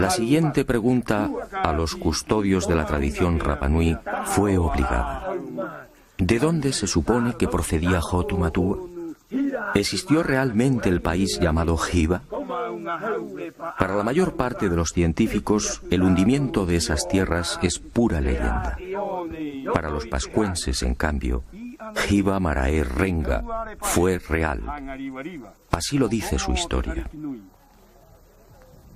La siguiente pregunta a los custodios de la tradición Rapanui fue obligada. ¿De dónde se supone que procedía Hotumatua? ¿Existió realmente el país llamado Hiva? Para la mayor parte de los científicos, el hundimiento de esas tierras es pura leyenda. Para los pascuenses, en cambio, Hiva Marae Renga fue real. Así lo dice su historia.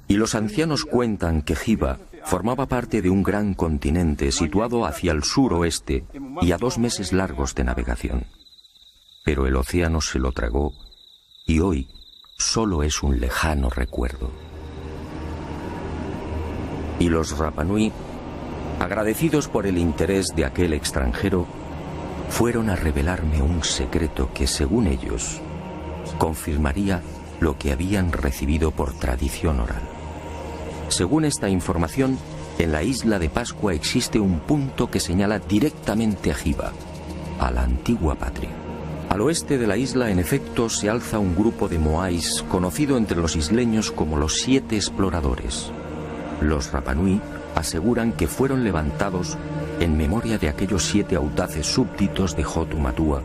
Y los ancianos cuentan que Hiva formaba parte de un gran continente situado hacia el suroeste y a 2 meses largos de navegación. Pero el océano se lo tragó y hoy solo es un lejano recuerdo. Y los Rapanui, agradecidos por el interés de aquel extranjero, fueron a revelarme un secreto que, según ellos, confirmaría lo que habían recibido por tradición oral. Según esta información, en la isla de Pascua existe un punto que señala directamente a Hiva, a la antigua patria. Al oeste de la isla, en efecto, se alza un grupo de moais conocido entre los isleños como los 7 exploradores. Los Rapanui aseguran que fueron levantados en memoria de aquellos 7 audaces súbditos de Hotumatua,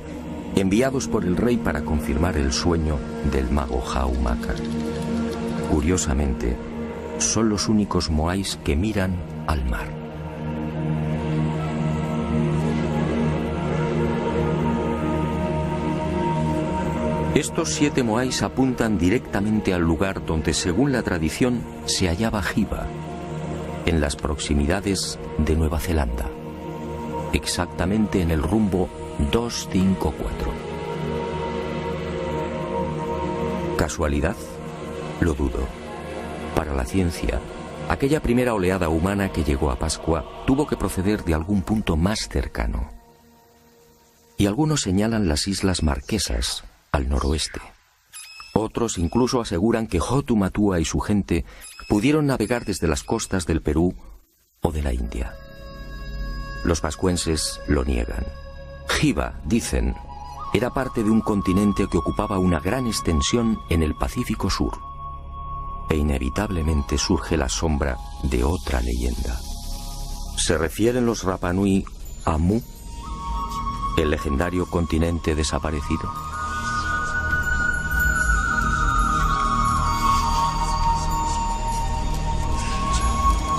enviados por el rey para confirmar el sueño del mago Haumaka. Curiosamente, son los únicos moais que miran al mar. Estos 7 moais apuntan directamente al lugar donde, según la tradición, se hallaba Hiva, en las proximidades de Nueva Zelanda, exactamente en el rumbo 254. ¿Casualidad? Lo dudo. Para la ciencia, aquella primera oleada humana que llegó a Pascua tuvo que proceder de algún punto más cercano. Y algunos señalan las Islas Marquesas, al noroeste. Otros incluso aseguran que Hotu Matua y su gente pudieron navegar desde las costas del Perú o de la India. Los pascuenses lo niegan. Hiva, dicen, era parte de un continente que ocupaba una gran extensión en el Pacífico Sur. E inevitablemente surge la sombra de otra leyenda. ¿Se refieren los Rapa Nui a Mu, el legendario continente desaparecido?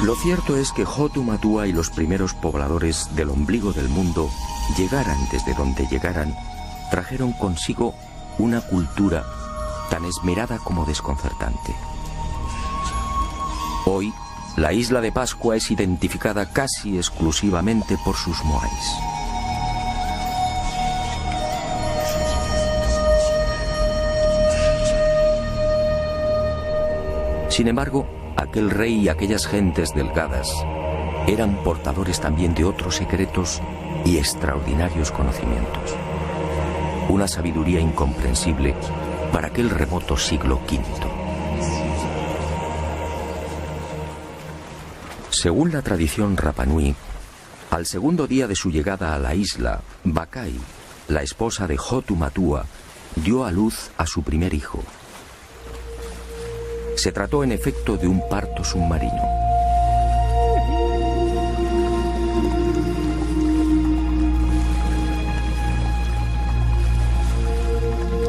Lo cierto es que Hotu Matua y los primeros pobladores del ombligo del mundo, llegaran desde donde llegaran, trajeron consigo una cultura tan esmerada como desconcertante. Hoy, la isla de Pascua es identificada casi exclusivamente por sus moais. Sin embargo, aquel rey y aquellas gentes delgadas eran portadores también de otros secretos y extraordinarios conocimientos. Una sabiduría incomprensible para aquel remoto siglo V. Según la tradición Rapa Nui, al segundo día de su llegada a la isla, Bakai, la esposa de Hotu Matua, dio a luz a su primer hijo. Se trató en efecto de un parto submarino.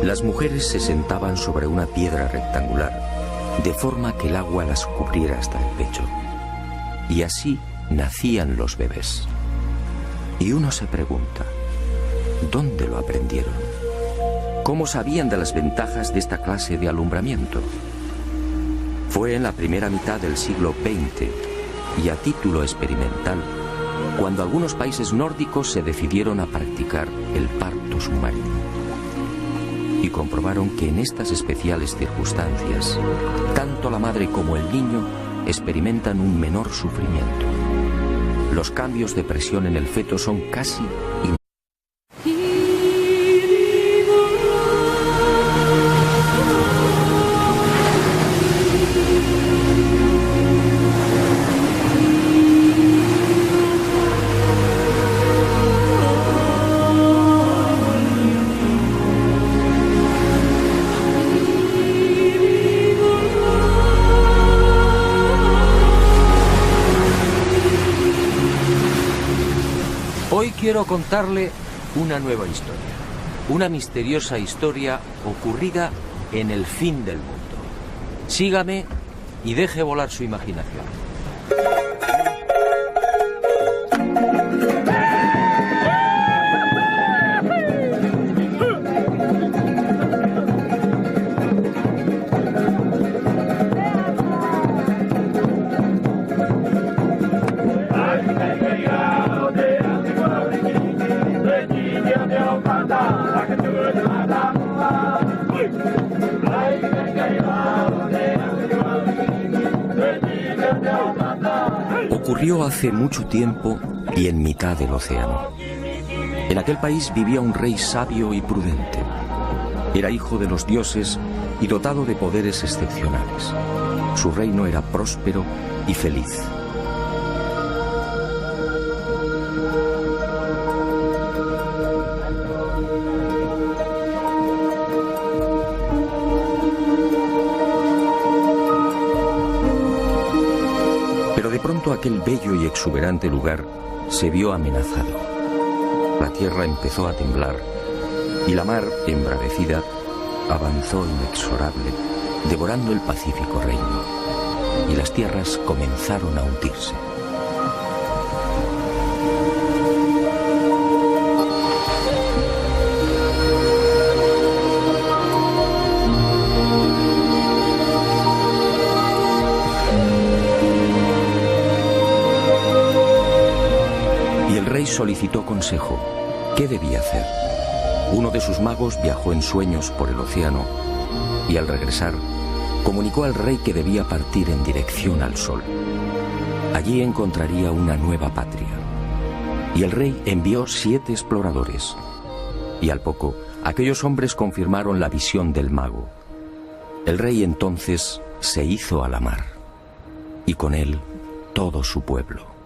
Las mujeres se sentaban sobre una piedra rectangular, de forma que el agua las cubriera hasta el pecho. Y así nacían los bebés. Y uno se pregunta, ¿dónde lo aprendieron? ¿Cómo sabían de las ventajas de esta clase de alumbramiento? Fue en la primera mitad del siglo XX, y a título experimental, cuando algunos países nórdicos se decidieron a practicar el parto submarino. Y comprobaron que en estas especiales circunstancias, tanto la madre como el niño experimentan un menor sufrimiento. Los cambios de presión en el feto son casi Hoy quiero contarle una nueva historia, una misteriosa historia ocurrida en el fin del mundo. Sígame y deje volar su imaginación. Ocurrió hace mucho tiempo y en mitad del océano. En aquel país vivía un rey sabio y prudente. Era hijo de los dioses y dotado de poderes excepcionales. Su reino era próspero y feliz. Aquel bello y exuberante lugar se vio amenazado. La tierra empezó a temblar y la mar, embravecida, avanzó inexorable, devorando el pacífico reino, y las tierras comenzaron a hundirse. rey solicitó consejo. ¿Qué debía hacer? Uno de sus magos viajó en sueños por el océano y al regresar comunicó al rey que debía partir en dirección al sol. Allí encontraría una nueva patria. Y el rey envió 7 exploradores. Y al poco, aquellos hombres confirmaron la visión del mago. El rey entonces se hizo a la mar, y con él todo su pueblo.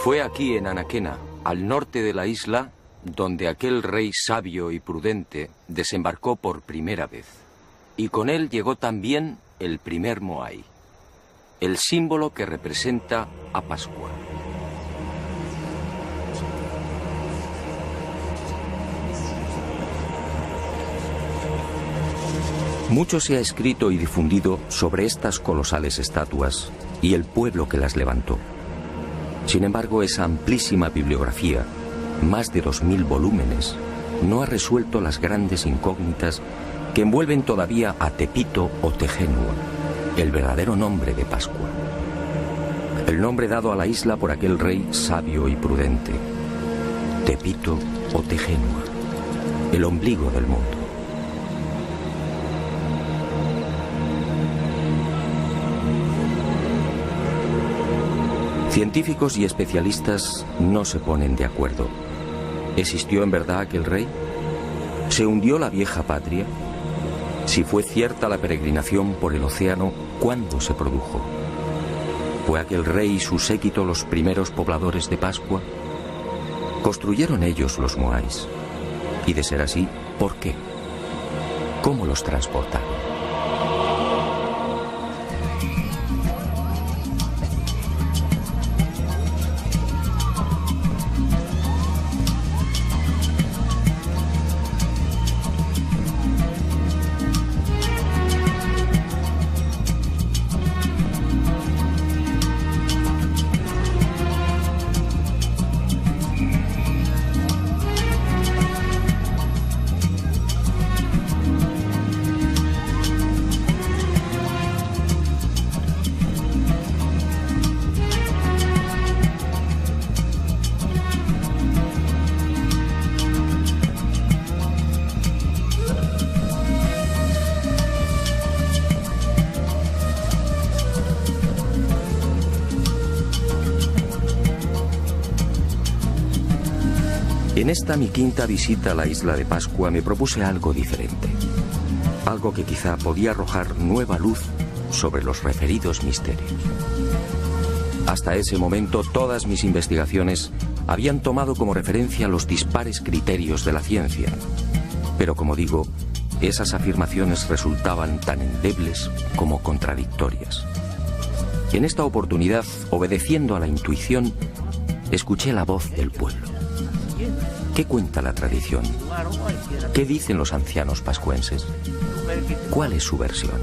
Fue aquí en Anaquena, al norte de la isla, donde aquel rey sabio y prudente desembarcó por primera vez. Y con él llegó también el primer Moai, el símbolo que representa a Pascua. Mucho se ha escrito y difundido sobre estas colosales estatuas y el pueblo que las levantó. Sin embargo, esa amplísima bibliografía, más de 2000 volúmenes, no ha resuelto las grandes incógnitas que envuelven todavía a Tepito o Tejenua, el verdadero nombre de Pascua. El nombre dado a la isla por aquel rey sabio y prudente. Tepito o Tejenua, el ombligo del mundo. Científicos y especialistas no se ponen de acuerdo. ¿Existió en verdad aquel rey? ¿Se hundió la vieja patria? Si fue cierta la peregrinación por el océano, ¿cuándo se produjo? ¿Fue aquel rey y su séquito los primeros pobladores de Pascua? ¿Construyeron ellos los Moais? Y de ser así, ¿por qué? ¿Cómo los transportaron? En esta mi quinta visita a la isla de Pascua me propuse algo diferente. Algo que quizá podía arrojar nueva luz sobre los referidos misterios. Hasta ese momento todas mis investigaciones habían tomado como referencia los dispares criterios de la ciencia. Pero como digo, esas afirmaciones resultaban tan endebles como contradictorias. Y en esta oportunidad, obedeciendo a la intuición, escuché la voz del pueblo. ¿Qué cuenta la tradición? ¿Qué dicen los ancianos pascuenses? ¿Cuál es su versión?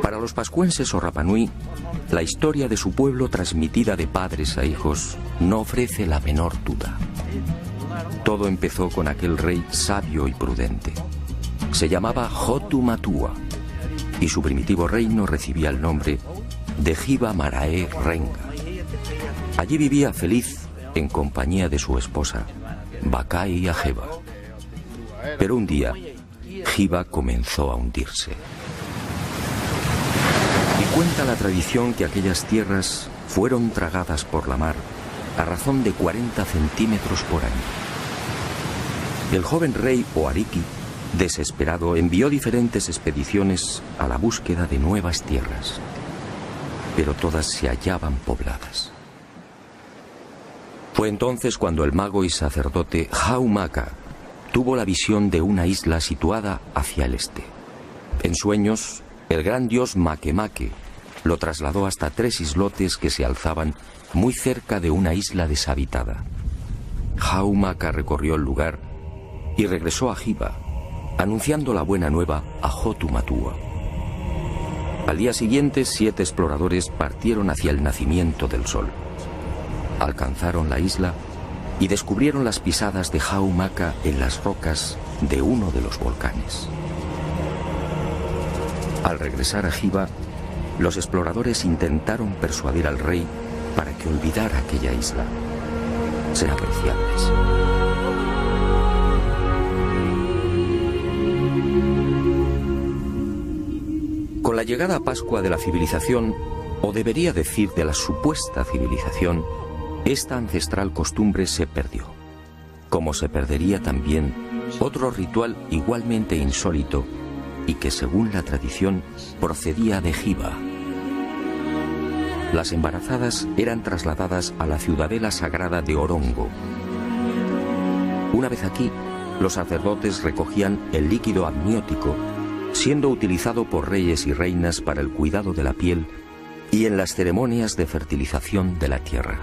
Para los pascuenses o Rapanui, la historia de su pueblo transmitida de padres a hijos no ofrece la menor duda. Todo empezó con aquel rey sabio y prudente. Se llamaba Hotu Matua y su primitivo reino recibía el nombre de Hiva Marae Renga. Allí vivía feliz en compañía de su esposa, Bakai Ajeva. Pero un día, Hiva comenzó a hundirse. Y cuenta la tradición que aquellas tierras fueron tragadas por la mar a razón de 40 centímetros por año. El joven rey Oariki, desesperado, envió diferentes expediciones a la búsqueda de nuevas tierras, pero todas se hallaban pobladas. Fue entonces cuando el mago y sacerdote Haumaka tuvo la visión de una isla situada hacia el este. En sueños, el gran dios Makemake lo trasladó hasta 3 islotes que se alzaban muy cerca de una isla deshabitada. Haumaka recorrió el lugar y regresó a Hiva, anunciando la buena nueva a Hotu Matua. Al día siguiente, 7 exploradores partieron hacia el nacimiento del sol. Alcanzaron la isla y descubrieron las pisadas de Haumaka en las rocas de uno de los volcanes. Al regresar a Hiva, los exploradores intentaron persuadir al rey para que olvidara aquella isla. Serán apreciables. Con la llegada a Pascua de la civilización, o debería decir de la supuesta civilización, esta ancestral costumbre se perdió, como se perdería también otro ritual igualmente insólito y que, según la tradición, procedía de Hiva. Las embarazadas eran trasladadas a la ciudadela sagrada de Orongo. Una vez aquí, los sacerdotes recogían el líquido amniótico, siendo utilizado por reyes y reinas para el cuidado de la piel y en las ceremonias de fertilización de la tierra.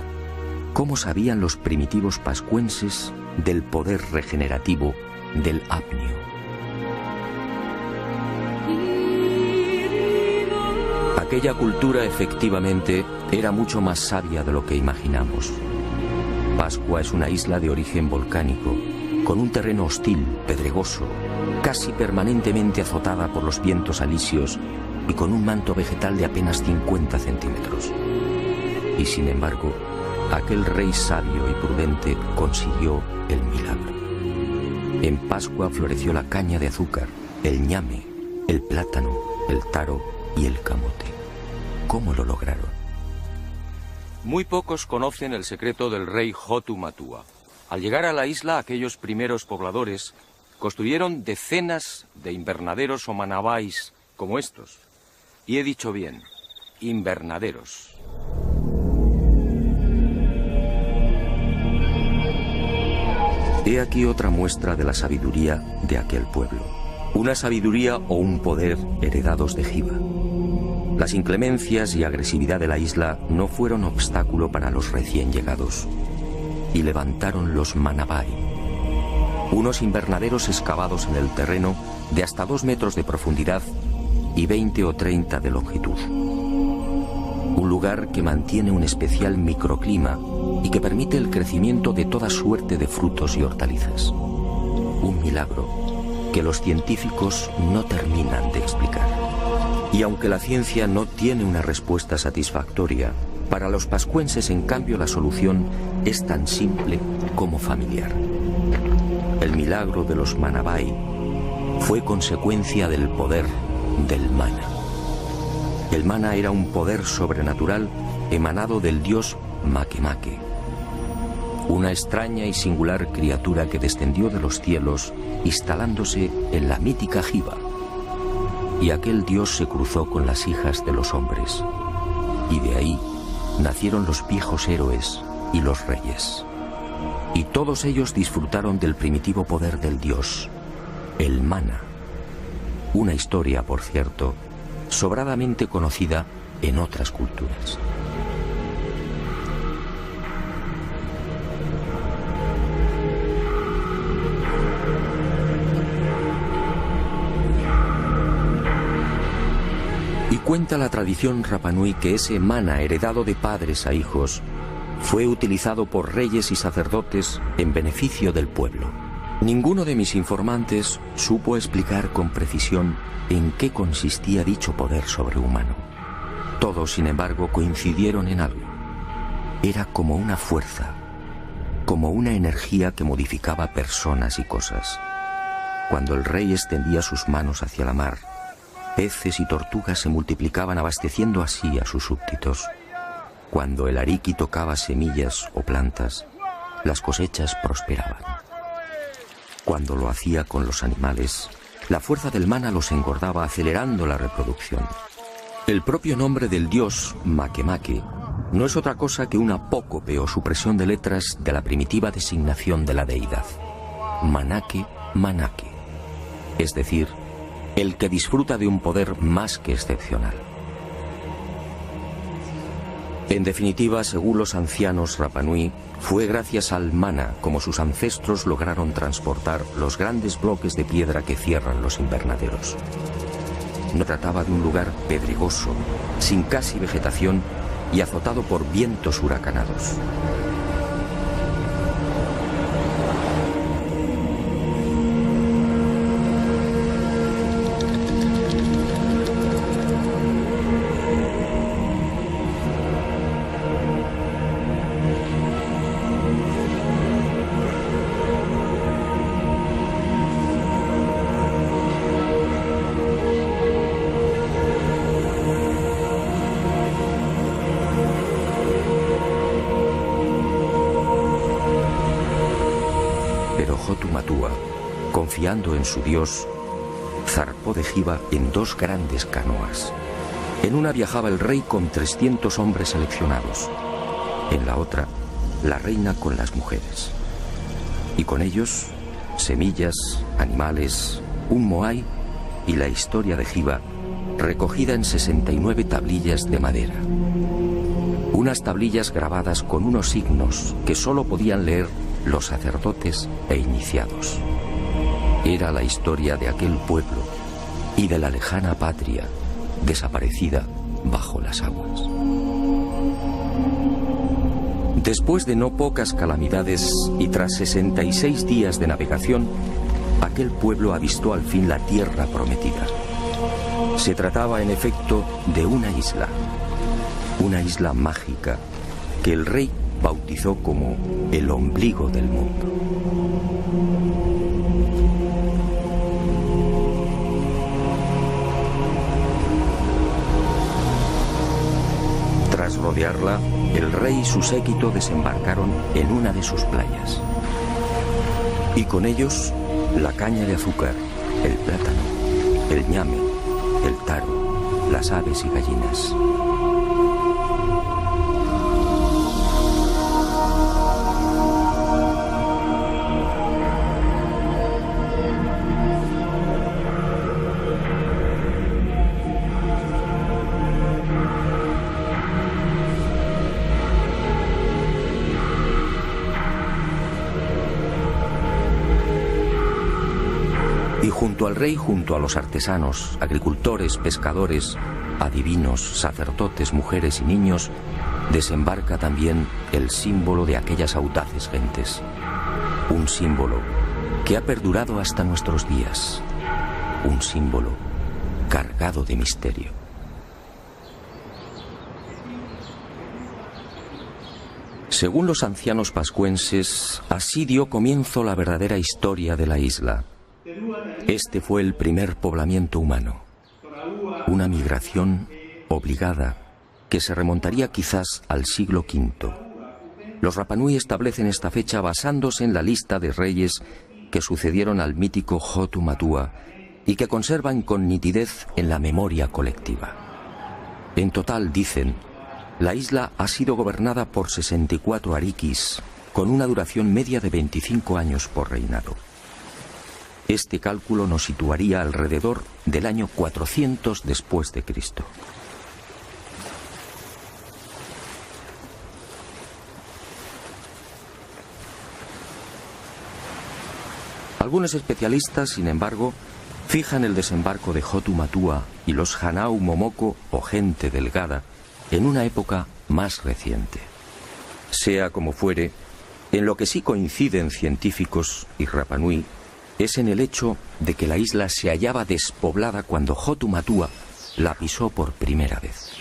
¿Cómo sabían los primitivos pascuenses del poder regenerativo del apnio? Aquella cultura efectivamente era mucho más sabia de lo que imaginamos. Pascua es una isla de origen volcánico, con un terreno hostil, pedregoso, casi permanentemente azotada por los vientos alisios y con un manto vegetal de apenas 50 centímetros. Y sin embargo, aquel rey sabio y prudente consiguió el milagro. En Pascua floreció la caña de azúcar, el ñame, el plátano, el taro y el camote. ¿Cómo lo lograron? Muy pocos conocen el secreto del rey Hotu Matua. Al llegar a la isla, aquellos primeros pobladores construyeron decenas de invernaderos o manabais como estos. Y he dicho bien, invernaderos. He aquí otra muestra de la sabiduría de aquel pueblo. Una sabiduría o un poder heredados de Hiva. Las inclemencias y agresividad de la isla no fueron obstáculo para los recién llegados. Y levantaron los manabai, unos invernaderos excavados en el terreno de hasta 2 metros de profundidad y 20 o 30 de longitud. Un lugar que mantiene un especial microclima y que permite el crecimiento de toda suerte de frutos y hortalizas. Un milagro que los científicos no terminan de explicar. Y aunque la ciencia no tiene una respuesta satisfactoria, para los pascuenses, en cambio, la solución es tan simple como familiar. El milagro de los manabai fue consecuencia del poder del mana. El mana era un poder sobrenatural emanado del dios Makemake, una extraña y singular criatura que descendió de los cielos instalándose en la mítica Hiva. Y aquel dios se cruzó con las hijas de los hombres, y de ahí nacieron los viejos héroes y los reyes. Y todos ellos disfrutaron del primitivo poder del dios, el mana. Una historia, por cierto, sobradamente conocida en otras culturas. Y cuenta la tradición Rapanui que ese mana heredado de padres a hijos fue utilizado por reyes y sacerdotes en beneficio del pueblo. Ninguno de mis informantes supo explicar con precisión en qué consistía dicho poder sobrehumano. Todos, sin embargo, coincidieron en algo. Era como una fuerza, como una energía que modificaba personas y cosas. Cuando el rey extendía sus manos hacia la mar, peces y tortugas se multiplicaban abasteciendo así a sus súbditos. Cuando el ariqui tocaba semillas o plantas, las cosechas prosperaban. Cuando lo hacía con los animales, la fuerza del mana los engordaba acelerando la reproducción. El propio nombre del dios, Makemake, no es otra cosa que un apócope o supresión de letras de la primitiva designación de la deidad. Manake, Manake. Es decir, el que disfruta de un poder más que excepcional. En definitiva, según los ancianos Rapanui, fue gracias al mana como sus ancestros lograron transportar los grandes bloques de piedra que cierran los invernaderos. No trataba de un lugar pedregoso, sin casi vegetación y azotado por vientos huracanados. Confiando en su dios, zarpó de Giva en dos grandes canoas. En una viajaba el rey con 300 hombres seleccionados. En la otra, la reina con las mujeres. Y con ellos, semillas, animales, un moai y la historia de Giva, recogida en 69 tablillas de madera. Unas tablillas grabadas con unos signos que solo podían leer los sacerdotes e iniciados. Era la historia de aquel pueblo y de la lejana patria desaparecida bajo las aguas. Después de no pocas calamidades y tras 66 días de navegación, aquel pueblo avistó al fin la tierra prometida. Se trataba en efecto de una isla mágica que el rey bautizó como el ombligo del mundo. Tras rodearla, el rey y su séquito desembarcaron en una de sus playas. Y con ellos, la caña de azúcar, el plátano, el ñame, el taro, las aves y gallinas. Junto al rey, junto a los artesanos, agricultores, pescadores, adivinos, sacerdotes, mujeres y niños, desembarca también el símbolo de aquellas audaces gentes. Un símbolo que ha perdurado hasta nuestros días. Un símbolo cargado de misterio. Según los ancianos pascuenses, así dio comienzo la verdadera historia de la isla. Este fue el primer poblamiento humano, una migración obligada que se remontaría quizás al siglo V. Los Rapanui establecen esta fecha basándose en la lista de reyes que sucedieron al mítico Hotu Matua y que conservan con nitidez en la memoria colectiva. En total, dicen, La isla ha sido gobernada por 64 arikis, con una duración media de 25 años por reinado. Este cálculo nos situaría alrededor del año 400 después de Cristo. Algunos especialistas, sin embargo, fijan el desembarco de Hotu Matua y los Hanau Momoko o gente delgada en una época más reciente. Sea como fuere, en lo que sí coinciden científicos y Rapa Nui es en el hecho de que la isla se hallaba despoblada cuando Hotu Matua la pisó por primera vez.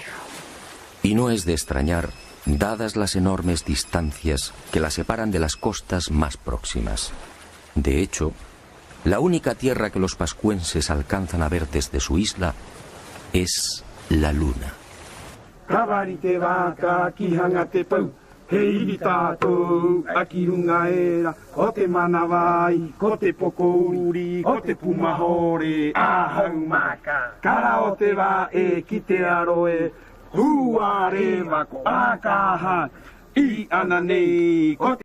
Y no es de extrañar, dadas las enormes distancias que la separan de las costas más próximas. De hecho, la única tierra que los pascuenses alcanzan a ver desde su isla es la luna. Hei tātou, aki runga era, ko te manawai, ko te pokouri, ko te pumahore, ahau maka. Kara o te wā e ki te aroe, hua rewa ko ākaha, i ana nei, ko te